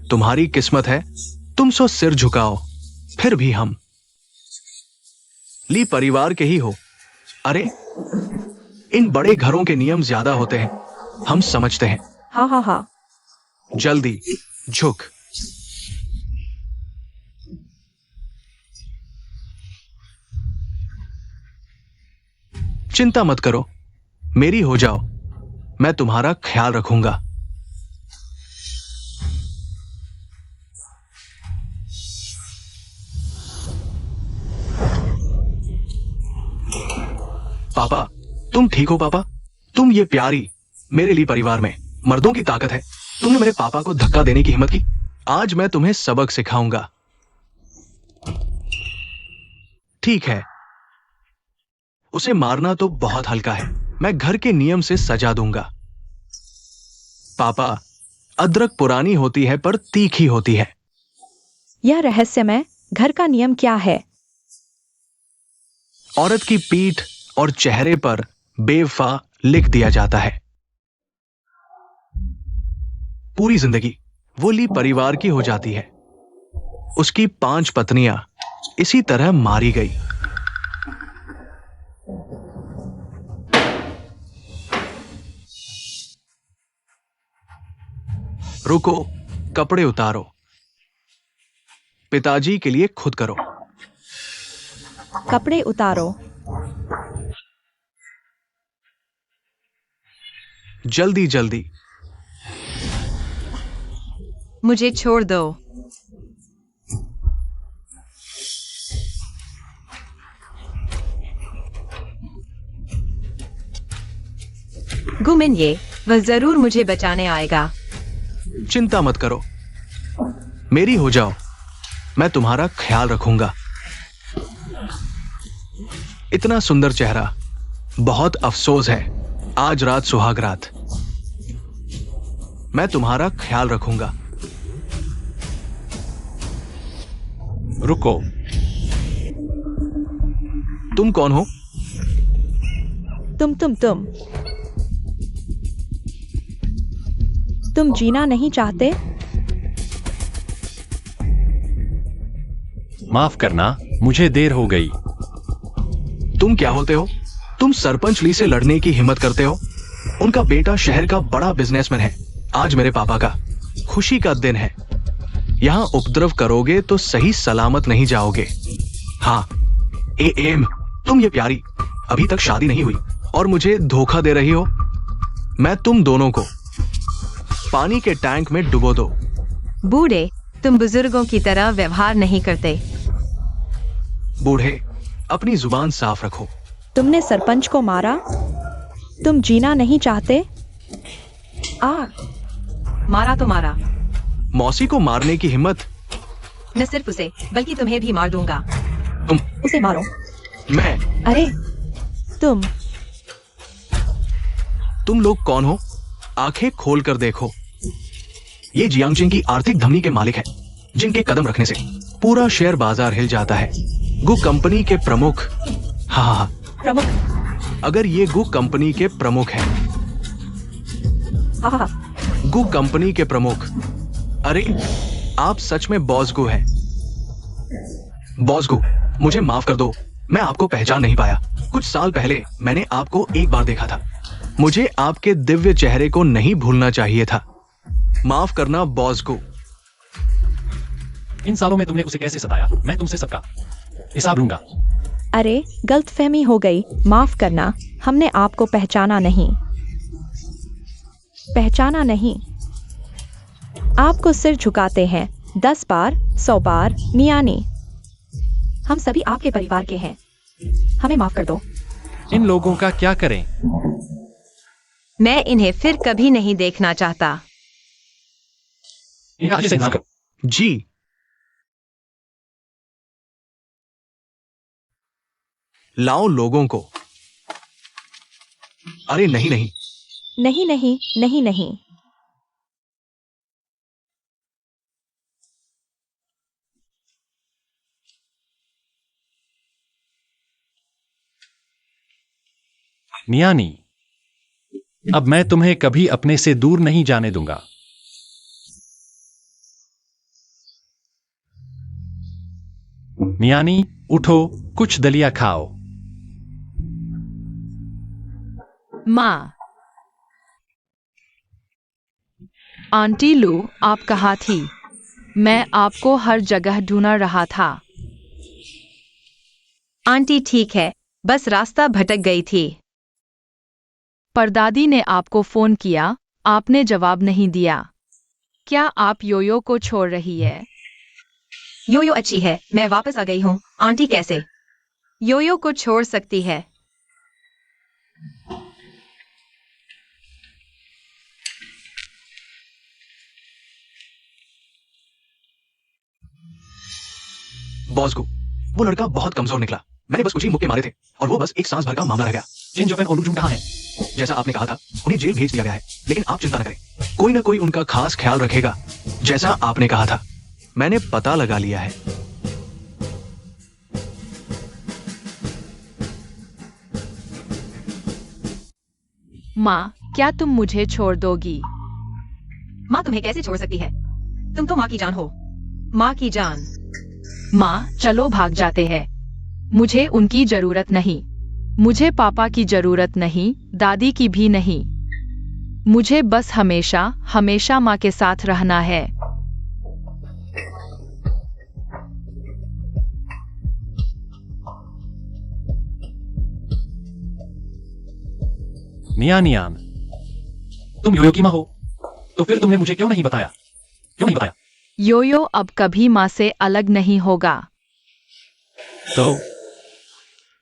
E: तुम्हारी किस्मत है। तुम सो सिर झुकाओ, फिर भी हम ली परिवार के ही हो। अरे इन बड़े घरों के नियम ज्यादा होते हैं, हम समझते हैं।
C: हाँ।
E: जल्दी झुक। चिंता मत करो, मेरी हो जाओ, मैं तुम्हारा ख्याल रखूंगा। पापा, तुम ठीक हो? पापा, तुम ये प्यारी मेरे लिए परिवार में मर्दों की ताकत है। तुमने मेरे पापा को धक्का देने की हिम्मत की। आज मैं तुम्हें सबक सिखाऊंगा। ठीक है, उसे मारना तो बहुत हल्का है, मैं घर के नियम से सजा दूंगा। पापा, अदरक पुरानी होती है पर तीखी होती है।
C: यह रहस्यमय घर का नियम क्या है?
E: औरत की पीठ और चेहरे पर बेवफा लिख दिया जाता है। पूरी जिंदगी वो ली परिवार की हो जाती है। उसकी 5 पत्नियां इसी तरह मारी गई। रुको, कपड़े उतारो। पिताजी के लिए खुद करो।
C: कपड़े उतारो।
E: जल्दी जल्दी।
B: मुझे छोड़ दो। गुमिन, ये वह जरूर मुझे बचाने आएगा।
E: चिंता मत करो, मेरी हो जाओ, मैं तुम्हारा ख्याल रखूंगा। इतना सुंदर चेहरा, बहुत अफसोस है आज रात सुहाग रात। मैं तुम्हारा ख्याल रखूंगा।
A: रुको,
E: तुम कौन हो?
C: तुम जीना नहीं चाहते?
A: माफ करना, मुझे देर हो गई।
E: तुम क्या होते हो? तुम सरपंच ली से लड़ने की हिम्मत करते हो? उनका बेटा शहर का बड़ा बिजनेसमैन है। आज मेरे पापा का खुशी का दिन है। यहां उपद्रव करोगे तो सही सलामत नहीं जाओगे। हाँ, एम, तुम ये प्यारी अभी तक शादी नहीं हुई और मुझे धोखा दे रही हो। मैं तुम दोनों को पानी के टैंक में डुबो दो।
B: बूढ़े, तुम बुजुर्गों की तरह व्यवहार नहीं करते।
E: बूढ़े, अपनी जुबान साफ रखो।
C: तुमने सरपंच को मारा? तुम जीना नहीं चाहते?
B: मारा तो मारा।
E: मौसी को मारने की हिम्मत?
B: न सिर्फ उसे, बल्कि तुम्हें भी मार दूंगा।
C: उसे मारो।
E: मैं?
C: अरे
E: तुम लोग कौन हो? आंखें खोल कर देखो। ये जियांगजिंग की आर्थिक धमनी के मालिक हैं, जिनके कदम रखने से पूरा शेयर बाजार हिल जाता है। गु कंपनी के प्रमुख। हाँ,
C: प्रमुख?
E: अगर ये गु कंपनी के प्रमुख हैं।
C: हाँ।
E: गु कंपनी के प्रमुख। अरे आप सच में बॉस गु हैं। बॉस गु, मुझे माफ कर दो, मैं आपको पहचान नहीं पाया। कुछ साल पहले मैंने आपको एक बार देखा था। मुझे आपके दिव्य चेहरे को नहीं भूलना चाहिए था। माफ करना बॉस को।
A: इन सालों में तुमने उसे कैसे सताया, मैं तुमसे सबका हिसाब लूंगा।
C: अरे गलतफहमी हो गई, माफ करना, हमने आपको पहचाना नहीं। पहचाना नहीं। आपको सिर झुकाते हैं 10 बार 100 बार नियानी। हम सभी आपके परिवार के हैं, हमें माफ कर दो।
A: इन लोगों का क्या करें?
B: मैं इन्हें फिर कभी नहीं देखना चाहता।
A: इन्हें अच्छे से ना करो।
E: जी। लाओ लोगों को। अरे नहीं नहीं।
C: नहीं नहीं नहीं नहीं।
A: नियानी, अब मैं तुम्हें कभी अपने से दूर नहीं जाने दूंगा। नियानी, उठो, कुछ दलिया खाओ।
D: माँ। आंटी लू, आप कहाँ थी? मैं आपको हर जगह ढूंढ रहा था।
B: आंटी ठीक है, बस रास्ता भटक गई थी।
D: परदादी ने आपको फोन किया, आपने जवाब नहीं दिया। क्या आप योयो को छोड़ रही है?
B: योयो अच्छी है, मैं वापस आ गई हूँ। आंटी कैसे योयो को छोड़ सकती है?
E: बॉस को, वो लड़का बहुत कमजोर निकला। मैंने बस कुछ ही मुक्के मारे थे और वो बस एक सांस भर का मामला रह गया।
A: जिन जोफेन और लुजून कहाँ हैं?
E: जैसा आपने कहा था, उन्हें जेल भेज दिया गया है, लेकिन आप चिंता न करें, कोई ना कोई उनका खास ख्याल रखेगा। जैसा आपने कहा था, मैंने पता लगा लिया है।
D: माँ, क्या तुम मुझे छोड़ दोगी?
B: माँ तुम्हें कैसे छोड़ सकती है? तुम तो माँ की जान हो। माँ की जान।
D: माँ, चलो भाग जाते हैं। मुझे उनकी जरूरत नहीं। मुझे पापा की जरूरत नहीं, दादी की भी नहीं। मुझे बस हमेशा हमेशा माँ के साथ रहना है।
A: नियानियान, तुम योयो की माँ हो, तो फिर तुमने मुझे क्यों नहीं बताया? क्यों नहीं बताया?
D: योयो अब कभी माँ से अलग नहीं होगा।
A: तो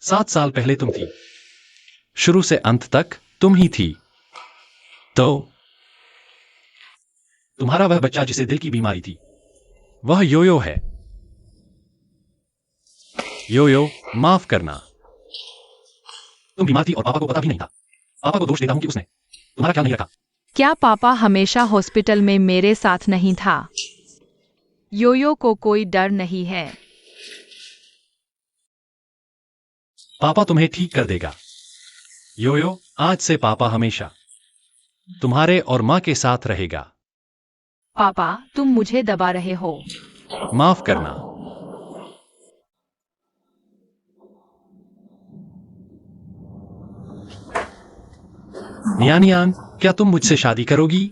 A: 7 साल पहले तुम थी, शुरू से अंत तक तुम ही थी। तो तुम्हारा वह बच्चा जिसे दिल की बीमारी थी, वह योयो है। योयो, माफ करना। तुम बीमार थी और पापा को पता भी नहीं था। पापा को दोष देता हूं कि उसने तुम्हारा ख्याल नहीं रखा।
D: क्या पापा हमेशा हॉस्पिटल में मेरे साथ नहीं था? योयो को कोई डर नहीं है।
A: पापा तुम्हें ठीक कर देगा। योयो, आज से पापा हमेशा तुम्हारे और माँ के साथ रहेगा।
D: पापा, तुम मुझे दबा रहे हो।
A: माफ करना। नियानियान, क्या तुम मुझसे शादी करोगी?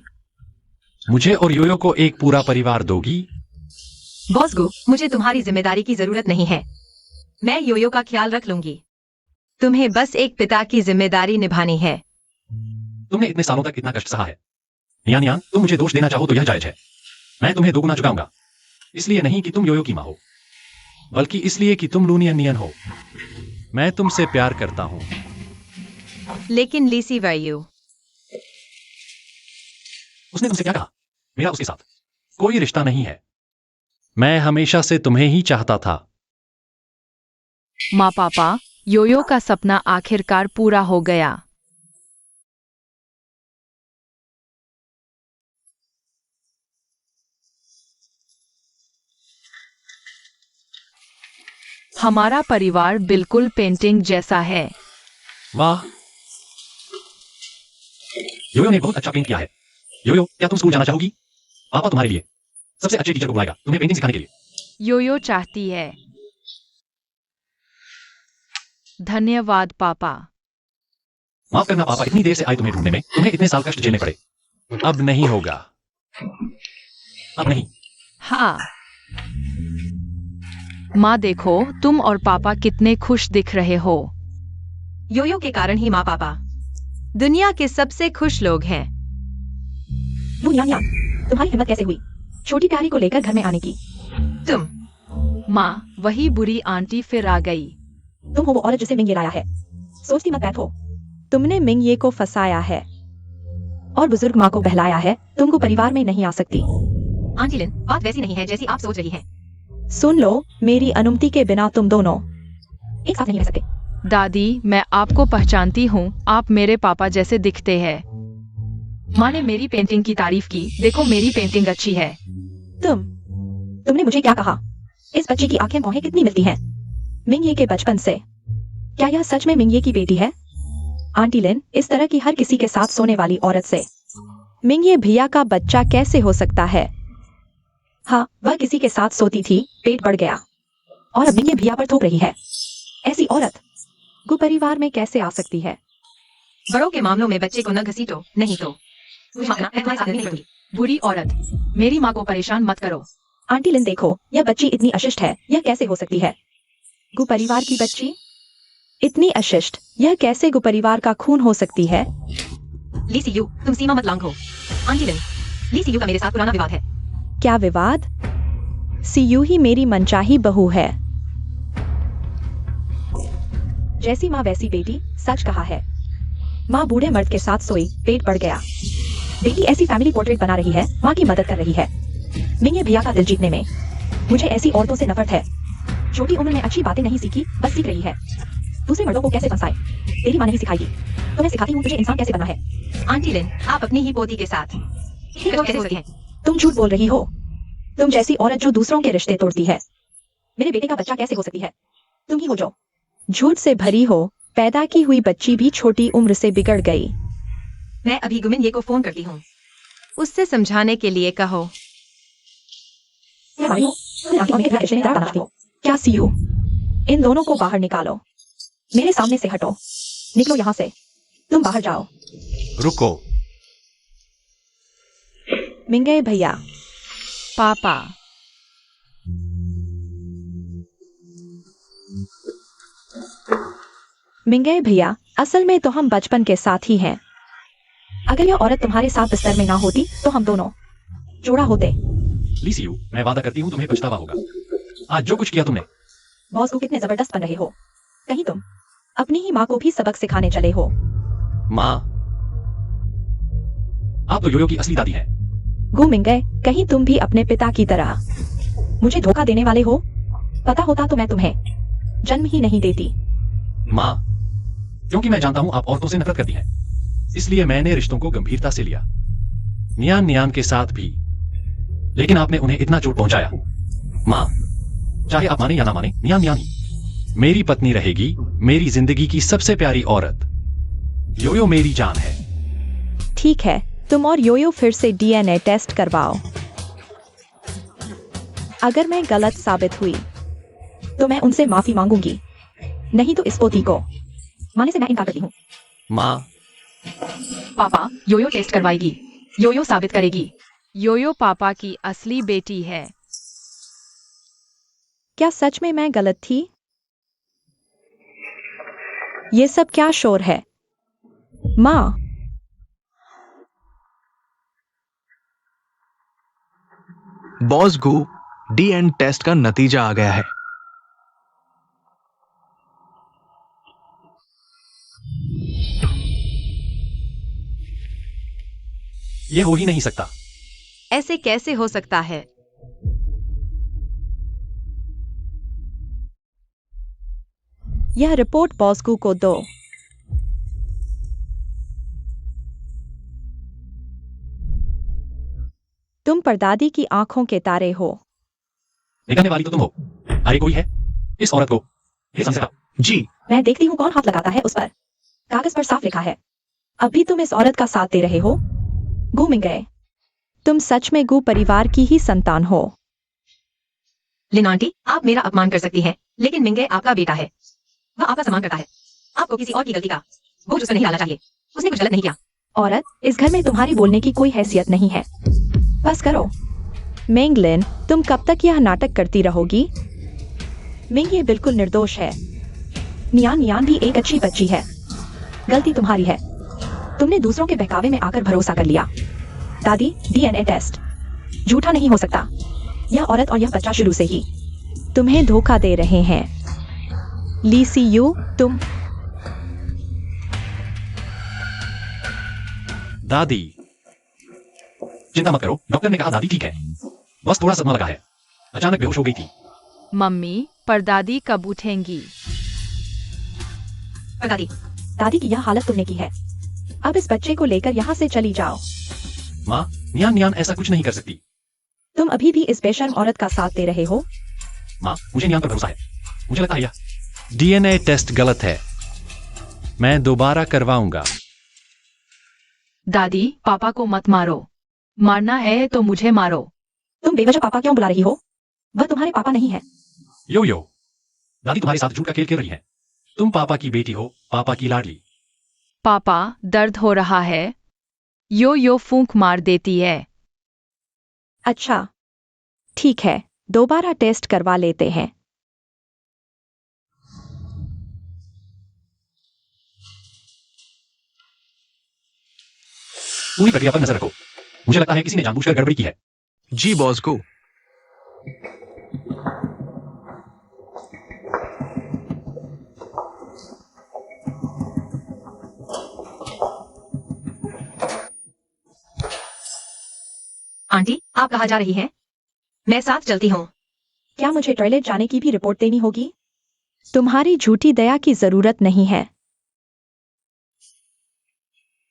A: मुझे और योयो को एक पूरा परिवार दोगी?
B: बॉस गो, मुझे तुम्हारी जिम्मेदारी की जरूरत नहीं है। मैं योयो का ख्याल रख लूंगी। तुम्हें बस एक पिता की जिम्मेदारी निभानी है।
A: तुमने इतने सालों तक इतना कष्ट सहा है। नियानियान, तुम मुझे दोष देना चाहो तो यह जायज है। मैं तुम्हें दोगुना चुकाऊंगा। इसलिए नहीं कि तुम योयो की माँ हो, बल्कि इसलिए कि तुम लूनियन हो। मैं तुमसे प्यार करता हूं।
B: लेकिन लीसी वायु,
A: उसने तुमसे क्या कहा? मेरा उसके साथ कोई रिश्ता नहीं है। मैं हमेशा से तुम्हें ही चाहता था।
D: माँ, पापा, योयो का सपना आखिरकार पूरा हो गया। हमारा परिवार बिल्कुल पेंटिंग जैसा है।
A: वाह, योयो ने बहुत अच्छा पेंट किया है। योयो, क्या तुम स्कूल जाना चाहोगी? पापा तुम्हारे लिए सबसे अच्छे टीचर को बुलाएगा तुम्हें पेंटिंग सिखाने के लिए।
D: योयो चाहती है। धन्यवाद पापा।
A: माफ करना पापा, इतनी देर से आए तुम्हें ढूंढने में तुम्हें इतने साल कष्ट झेलने पड़े। अब नहीं होगा। अब नहीं।
D: हाँ माँ देखो, तुम और पापा कितने खुश दिख रहे हो।
B: योयो के कारण ही माँ पापा दुनिया के सबसे खुश लोग हैं।
C: वो न्यान न्यान, तुम्हारी हिम्मत कैसे हुई छोटी प्यारी को लेकर घर में आने की?
B: तुम
D: माँ वही बुरी आंटी फिर आ गई।
C: तुम हो वो औरत जिसे मिंग ये लाया है। सोचती मत बैठो। तुमने मिंग ये को फंसाया है और बुजुर्ग माँ को बहलाया है। तुमको परिवार में नहीं आ सकती।
B: आंटी लिन, बात वैसी नहीं है जैसी आप सोच रही हैं।
C: सुन लो, मेरी अनुमति के बिना तुम दोनों एक साथ नहीं रह सकते।
D: दादी मैं आपको पहचानती हूँ, आप मेरे पापा जैसे दिखते हैं। माँ ने मेरी पेंटिंग की तारीफ की, देखो मेरी पेंटिंग अच्छी है।
C: तुमने मुझे क्या कहा? इस बच्चे की आंखें भौहें कितनी मिलती हैं मिंग ये के बचपन से। क्या यह सच में मिंग ये की बेटी है? आंटी लिन, इस तरह की हर किसी के साथ सोने वाली औरत से मिंग ये भैया का बच्चा कैसे हो सकता है? हाँ, वह किसी के साथ सोती थी, पेट बढ़ गया और अब मिंग ये भैया पर थोप रही है। ऐसी औरत गु परिवार में कैसे आ सकती है?
B: बड़ों के मामलों में बच्चे को न घसीटो, नहीं तो मुझे मानना, मैं तुम्हारे साथ नहीं रहूंगी।
D: बुरी औरत, मेरी माँ को परेशान मत करो।
C: आंटी लिन देखो, यह बच्ची इतनी अशिष्ट है, यह कैसे हो सकती है? गु परिवार की बच्ची इतनी अशिष्ट, यह कैसे गु परिवार का खून हो सकती है?
B: ली सी यू, तुम सीमा मत लांघो। Aunty Lin, Lee C you का मेरे साथ पुराना विवाद है।
C: क्या विवाद? सीयू ही मेरी मनचाही बहू है। जैसी माँ वैसी बेटी, सच कहा है। माँ बूढ़े मर्द के साथ सोई, पेट बढ़ गया। बेटी ऐसी फैमिली पोर्ट्रेट बना रही है, माँ की मदद कर रही है मिंग ये भैया का दिल जीतने में। मुझे ऐसी औरतों से नफरत है। छोटी उम्र में अच्छी बातें नहीं सीखी, बस सीख रही है दूसरे मर्दों को कैसे फंसाए। तेरी माँ नहीं सिखाएगी तो मैं सिखाती हूँ तुझे इंसान कैसे बनना है।
B: आंटी लिन, आप अपनी ही पोती के साथ कैसे हो सकती हैं?
C: तुम झूठ बोल रही हो। तुम जैसी औरत जो दूसरों के रिश्ते तोड़ती है मेरे बेटे का बच्चा कैसे हो सकती है? तुम ही हो जो झूठ से भरी हो। पैदा की हुई बच्ची भी छोटी उम्र से बिगड़ गई।
B: मैं अभी गुमिन ये को फोन करती हूँ, उससे समझाने के लिए कहो।
C: क्या मारी हो? तुम आंटी और मेरे रिश्ते में दरार डालना चाहती हो क्या? सीयू, इन दोनों को बाहर निकालो। मेरे सामने से हटो। निकलो यहाँ से। तुम बाहर जाओ।
A: रुको।
C: मिंगे भैया।
D: पापा
C: मिंगे भैया, असल में तो हम बचपन के साथ ही हैं। अगर यह औरत तुम्हारे साथ बिस्तर में ना होती तो हम दोनों जोड़ा होते।
A: ली सी यू, मैं वादा करती हूँ तुम्हें पछतावा होगा आज जो कुछ किया तुमने।
C: बॉस को कितने जबरदस्त बन रहे हो। कहीं तुम अपनी ही माँ को भी सबक सिखाने चले हो।
A: माँ, आप तो योयो की असली दादी हैं।
C: गु मिंगे, कहीं तुम भी अपने पिता की तरह मुझे धोखा देने वाले हो? पता होता तो मैं तुम्हें जन्म ही नहीं देती।
A: माँ, क्योंकि मैं जानता हूं आप औरतों से नफरत करती हैं, इसलिए मैंने रिश्तों को गंभीरता से लिया। नियान नियान के साथ भी, लेकिन आपने उन्हें इतना चोट पहुंचाया। माँ, चाहे आप माने या ना माने, नियान नियान ही मेरी पत्नी रहेगी, मेरी जिंदगी की सबसे प्यारी औरत। योयो मेरी जान है।
C: ठीक है, तुम और योयो फिर से डीएनए टेस्ट करवाओ। अगर मैं गलत साबित हुई तो मैं उनसे माफी मांगूंगी, नहीं तो इस पोती को माने से मैं इनकार करती हूँ।
A: माँ,
D: पापा योयो टेस्ट करवाएगी, योयो साबित करेगी योयो पापा की असली बेटी है।
C: क्या सच में मैं गलत थी? ये सब क्या शोर है? माँ,
E: बॉस गु, डीएन टेस्ट का नतीजा आ गया है।
A: यह हो ही नहीं सकता।
B: ऐसे कैसे हो सकता है?
C: यह रिपोर्ट बॉसकू को दो। तुम परदादी की आंखों के तारे हो।
A: निकलने वाली तो तुम हो। आगे कोई है? इस औरत को ये समझा?
E: जी,
C: मैं देखती हूँ कौन हाथ लगाता है उस पर। कागज पर साफ लिखा है। अब भी तुम इस औरत का साथ दे रहे हो। गु मिंग गए, तुम सच में गु परिवार की ही संतान हो।
B: लिन आंटी, आप मेरा अपमान कर सकती हैं, लेकिन मिंगे आपका बेटा है। वह आपका सम्मान करता है। आपको किसी और की गलती का बोझ उस पर नहीं डालना चाहिए। उसने कुछ गलत नहीं किया।
C: औरत, इस घर में तुम्हारी बोलने की कोई हैसियत नहीं है। बस करो। मेंगलिन, तुम कब तक यह नाटक करती रहोगी? मिंग ये बिल्कुल निर्दोष है। नियान नियान भी एक अच्छी बच्ची है। गलती तुम्हारी है। तुमने दूसरों के बहकावे में आकर भरोसा कर लिया। दादी, डीएनए टेस्ट झूठा नहीं हो सकता। यह औरत और यह बच्चा शुरू से ही तुम्हें धोखा दे रहे हैं। ली सी यू, तुम
A: दादी, चिंता मत करो, डॉक्टर ने कहा दादी ठीक है, बस थोड़ा सदमा लगा है, अचानक बेहोश हो गई थी।
D: मम्मी, पर दादी कब उठेंगी?
B: पर दादी,
C: दादी की यह हालत तुमने की है। अब इस बच्चे को लेकर यहाँ से चली जाओ।
A: माँ, नियान नियान ऐसा कुछ नहीं कर सकती।
C: तुम अभी भी इस बेशर्म औरत का साथ दे रहे हो।
A: माँ, मुझे नियान पर भरोसा है। मुझे लगता है यह डीएनए टेस्ट गलत है। मैं दोबारा करवाऊंगा।
D: दादी, पापा को मत मारो। मारना है तो मुझे मारो।
C: तुम बेवजह पापा क्यों बुला रही हो? वह तुम्हारे पापा नहीं है।
A: यो यो, दादी तुम्हारे साथ झूठ का खेल खेल रही है। तुम पापा की बेटी हो, पापा की लाडली।
D: पापा, दर्द हो रहा है। यो यो फूंक मार देती है।
C: अच्छा, ठीक है, दोबारा टेस्ट करवा लेते हैं।
A: पूरी प्रक्रिया पर नजर रखो। मुझे लगता है किसी ने जानबूझकर गड़बड़ी की है।
E: जी बॉस को।
B: आंटी, आप कहाँ जा रही हैं? मैं साथ चलती हूँ।
C: क्या मुझे टॉयलेट जाने की भी रिपोर्ट देनी होगी? तुम्हारी झूठी दया की जरूरत नहीं है।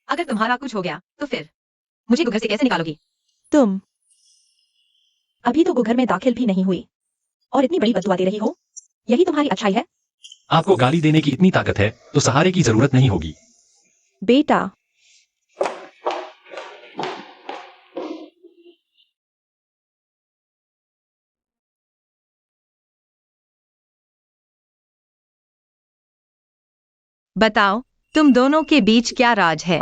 B: अगर तुम्हारा कुछ हो गया तो फिर मुझे घर से कैसे निकालोगी?
C: तुम अभी तो घर में दाखिल भी नहीं हुई और इतनी बड़ी बददुआ दे रही हो। यही तुम्हारी अच्छाई है?
A: आपको गाली देने की इतनी ताकत है तो सहारे की जरूरत नहीं होगी।
C: बेटा,
B: बताओ, तुम दोनों के बीच क्या राज है?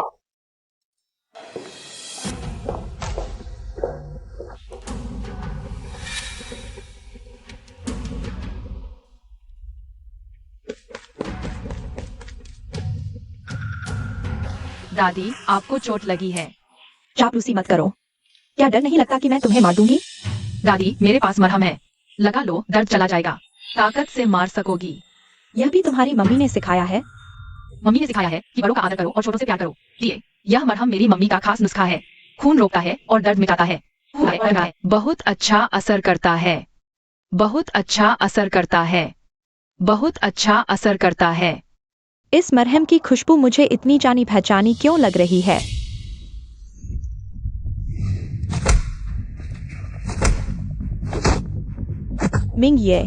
D: दादी, आपको चोट लगी है।
C: चापलूसी मत करो। क्या डर नहीं लगता कि मैं तुम्हें मार दूंगी?
D: दादी, मेरे पास मरहम है। लगा लो, दर्द चला जाएगा। ताकत से मार सकोगी।
C: यह भी तुम्हारी मम्मी ने सिखाया है?
D: मम्मी ने सिखाया है कि बड़ों का आदर करो और छोटों से प्यार करो। लिए, यह मरहम मेरी मम्मी का खास नुस्खा है। खून रोकता है और दर्द मिटाता है। बहुत अच्छा असर करता है। बहुत अच्छा असर करता है। बहुत अच्छा असर करता है।
C: इस मरहम की खुशबू मुझे इतनी जानी पहचानी क्यों लग रही है? मिंग ये,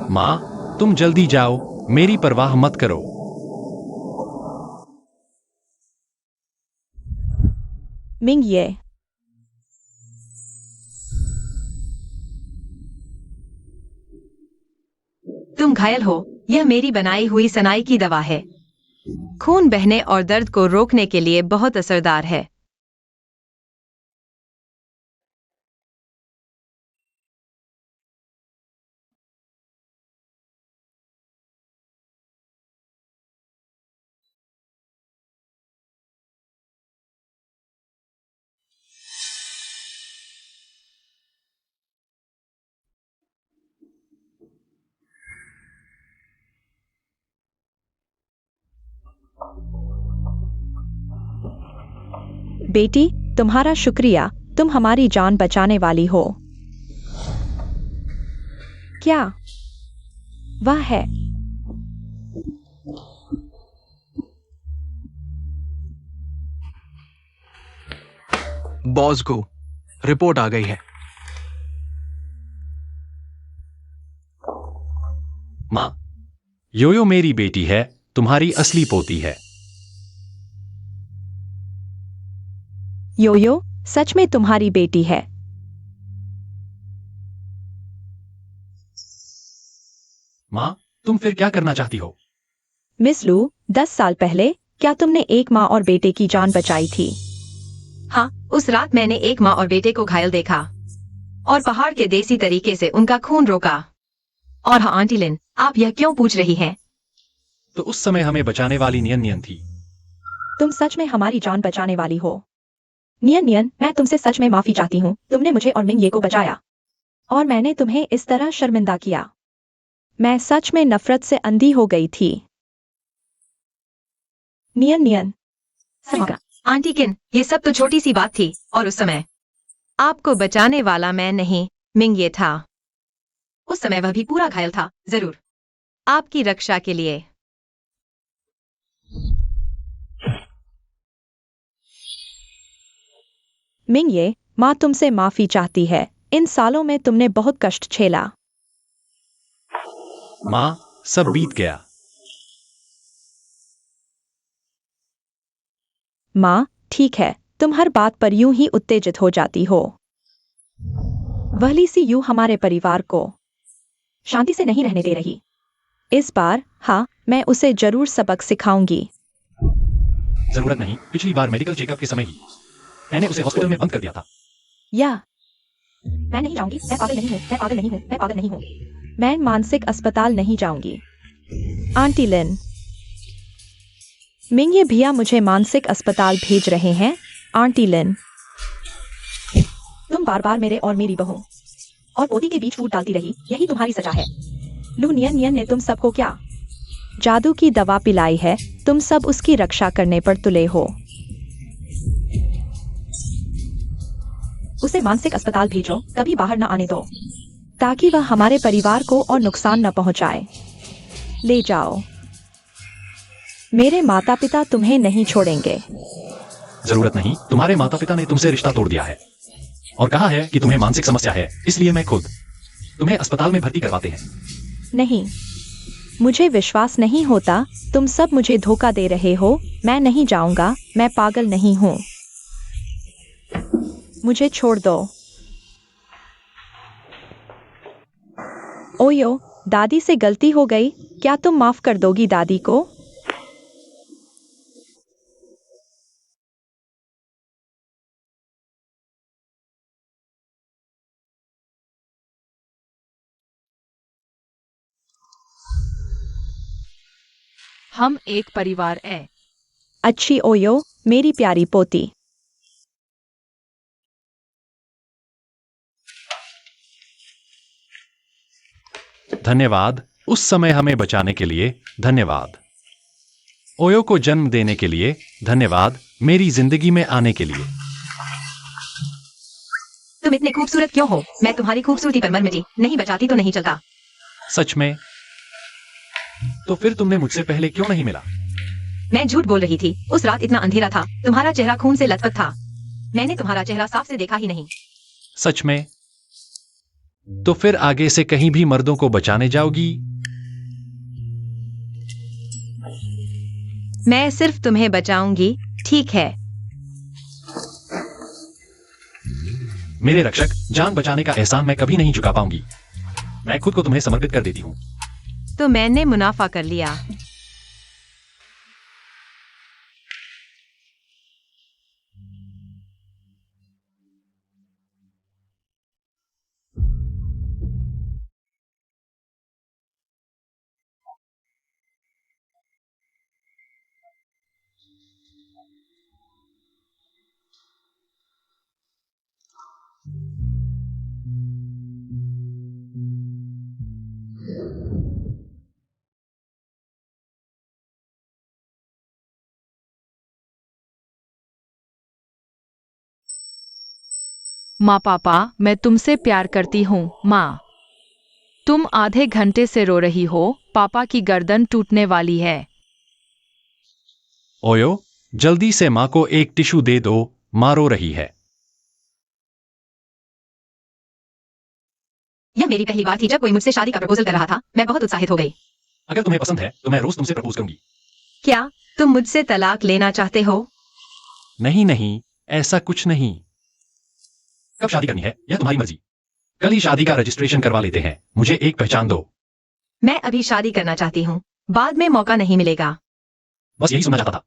A: माँ, तुम जल्दी जाओ, मेरी परवाह मत करो।
C: मिंग ये,
B: तुम घायल हो। यह मेरी बनाई हुई सनाई की दवा है। खून बहने और दर्द को रोकने के लिए बहुत असरदार है।
C: बेटी, तुम्हारा शुक्रिया। तुम हमारी जान बचाने वाली हो। क्या वह है?
E: बॉस को रिपोर्ट आ गई है।
A: माँ, योयो मेरी बेटी है, तुम्हारी असली पोती है।
C: योयो सच में तुम्हारी बेटी है।
A: माँ, तुम फिर क्या करना चाहती हो?
C: मिस लू, 10 साल पहले क्या तुमने एक माँ और बेटे की जान बचाई थी?
B: हाँ, उस रात मैंने एक माँ और बेटे को घायल देखा और पहाड़ के देसी तरीके से उनका खून रोका। और हाँ आंटी लिन, आप यह क्यों पूछ रही हैं?
A: तो उस समय हमें बचाने वाली नियन नियन थी।
C: तुम सच में हमारी जान बचाने वाली हो। नियन नियन, मैं तुमसे सच में माफी चाहती हूँ। तुमने मुझे और मिंग ये को बचाया और मैंने तुम्हें इस तरह शर्मिंदा किया। मैं सच में नफरत से अंधी हो गई थी। नियन नियन,
B: सही। आंटी किन, ये सब तो छोटी सी बात थी और उस समय आपको बचाने वाला मैं नहीं, मिंग ये था। उस समय वह भी पूरा घायल था, जरूर आपकी रक्षा के लिए।
C: मिंग ये, माँ तुमसे माफी चाहती है। इन सालों में तुमने बहुत कष्ट झेला।
A: माँ, सब बीत गया।
C: माँ, ठीक है, तुम हर बात पर यूं ही उत्तेजित हो जाती हो। वहली सी यूं हमारे परिवार को शांति से नहीं रहने दे रही। इस बार हाँ, मैं उसे जरूर सबक सिखाऊंगी।
A: जरूरत नहीं, पिछली बार मेडिकल चेकअप के समय ही मैंने उसे हॉस्पिटल में बंद कर दिया था।
C: या मैं नहीं जाऊंगी, मैं पागल नहीं हूँ, मैं पागल नहीं हूँ, मैं पागल नहीं हूँ। मैं मानसिक अस्पताल नहीं जाऊंगी। आंटी लिन, मिंग ये भैया मुझे मानसिक अस्पताल भेज रहे हैं। आंटी लिन, तुम बार बार मेरे और मेरी बहू और पोती के बीच फूट डालती रही, यही तुम्हारी सजा है। लू, नियन नियन ने तुम सबको क्या जादू की दवा पिलाई है? तुम सब उसकी रक्षा करने पर तुले हो। उसे मानसिक अस्पताल भेजो, कभी बाहर न आने दो, ताकि वह हमारे परिवार को और नुकसान न पहुंचाए। ले जाओ। मेरे माता पिता तुम्हें नहीं छोड़ेंगे।
A: जरूरत नहीं, तुम्हारे माता पिता ने तुमसे रिश्ता तोड़ दिया है और कहा है कि तुम्हें मानसिक समस्या है, इसलिए मैं खुद तुम्हें अस्पताल में भर्ती करवाते हैं।
C: नहीं, मुझे विश्वास नहीं होता। तुम सब मुझे धोखा दे रहे हो। मैं नहीं जाऊंगा, मैं पागल नहीं हूं। मुझे छोड़ दो। ओयो, दादी से गलती हो गई, क्या तुम माफ कर दोगी दादी को?
D: हम एक परिवार हैं।
C: अच्छी ओयो, मेरी प्यारी पोती।
A: धन्यवाद, उस समय हमें बचाने के लिए धन्यवाद। ओयो को जन्म देने के लिए धन्यवाद, मेरी जिंदगी में आने के लिए।
B: तुम इतने खूबसूरत क्यों हो? मैं तुम्हारी खूबसूरती पर मर मिटी, नहीं बचाती तो नहीं चलता।
A: सच में? तो फिर तुमने मुझसे पहले क्यों नहीं मिला?
B: मैं झूठ बोल रही थी, उस रात इतना अंधेरा था, तुम्हारा चेहरा खून से लथपथ था। मैंने तुम्हारा चेहरा साफ से देखा ही नहीं।
A: सच में? तो फिर आगे से कहीं भी मर्दों को बचाने जाओगी?
B: मैं सिर्फ तुम्हें बचाऊंगी, ठीक है?
A: मेरे रक्षक, जान बचाने का एहसान मैं कभी नहीं चुका पाऊंगी। मैं खुद को तुम्हें समर्पित कर देती हूँ।
B: तो मैंने मुनाफा कर लिया।
D: माँ पापा, मैं तुमसे प्यार करती हूँ। माँ, तुम आधे घंटे से रो रही हो, पापा की गर्दन टूटने वाली है।
A: ओयो, जल्दी से माँ को एक टिश्यू दे दो, माँ रो रही है।
B: यह मेरी पहली बार थी जब कोई मुझसे शादी का प्रपोजल कर रहा था। मैं बहुत उत्साहित हो गई।
A: अगर तुम्हें पसंद है तो मैं रोज तुमसे प्रपोज करूंगी।
B: क्या तुम मुझसे तलाक लेना चाहते हो?
A: नहीं नहीं, ऐसा कुछ नहीं। कब शादी करनी है यह तुम्हारी मर्जी। कल ही शादी का रजिस्ट्रेशन करवा लेते हैं। मुझे एक पहचान दो।
B: मैं अभी शादी करना चाहती हूँ, बाद में मौका नहीं मिलेगा।
A: बस यही सुनना चाहता था।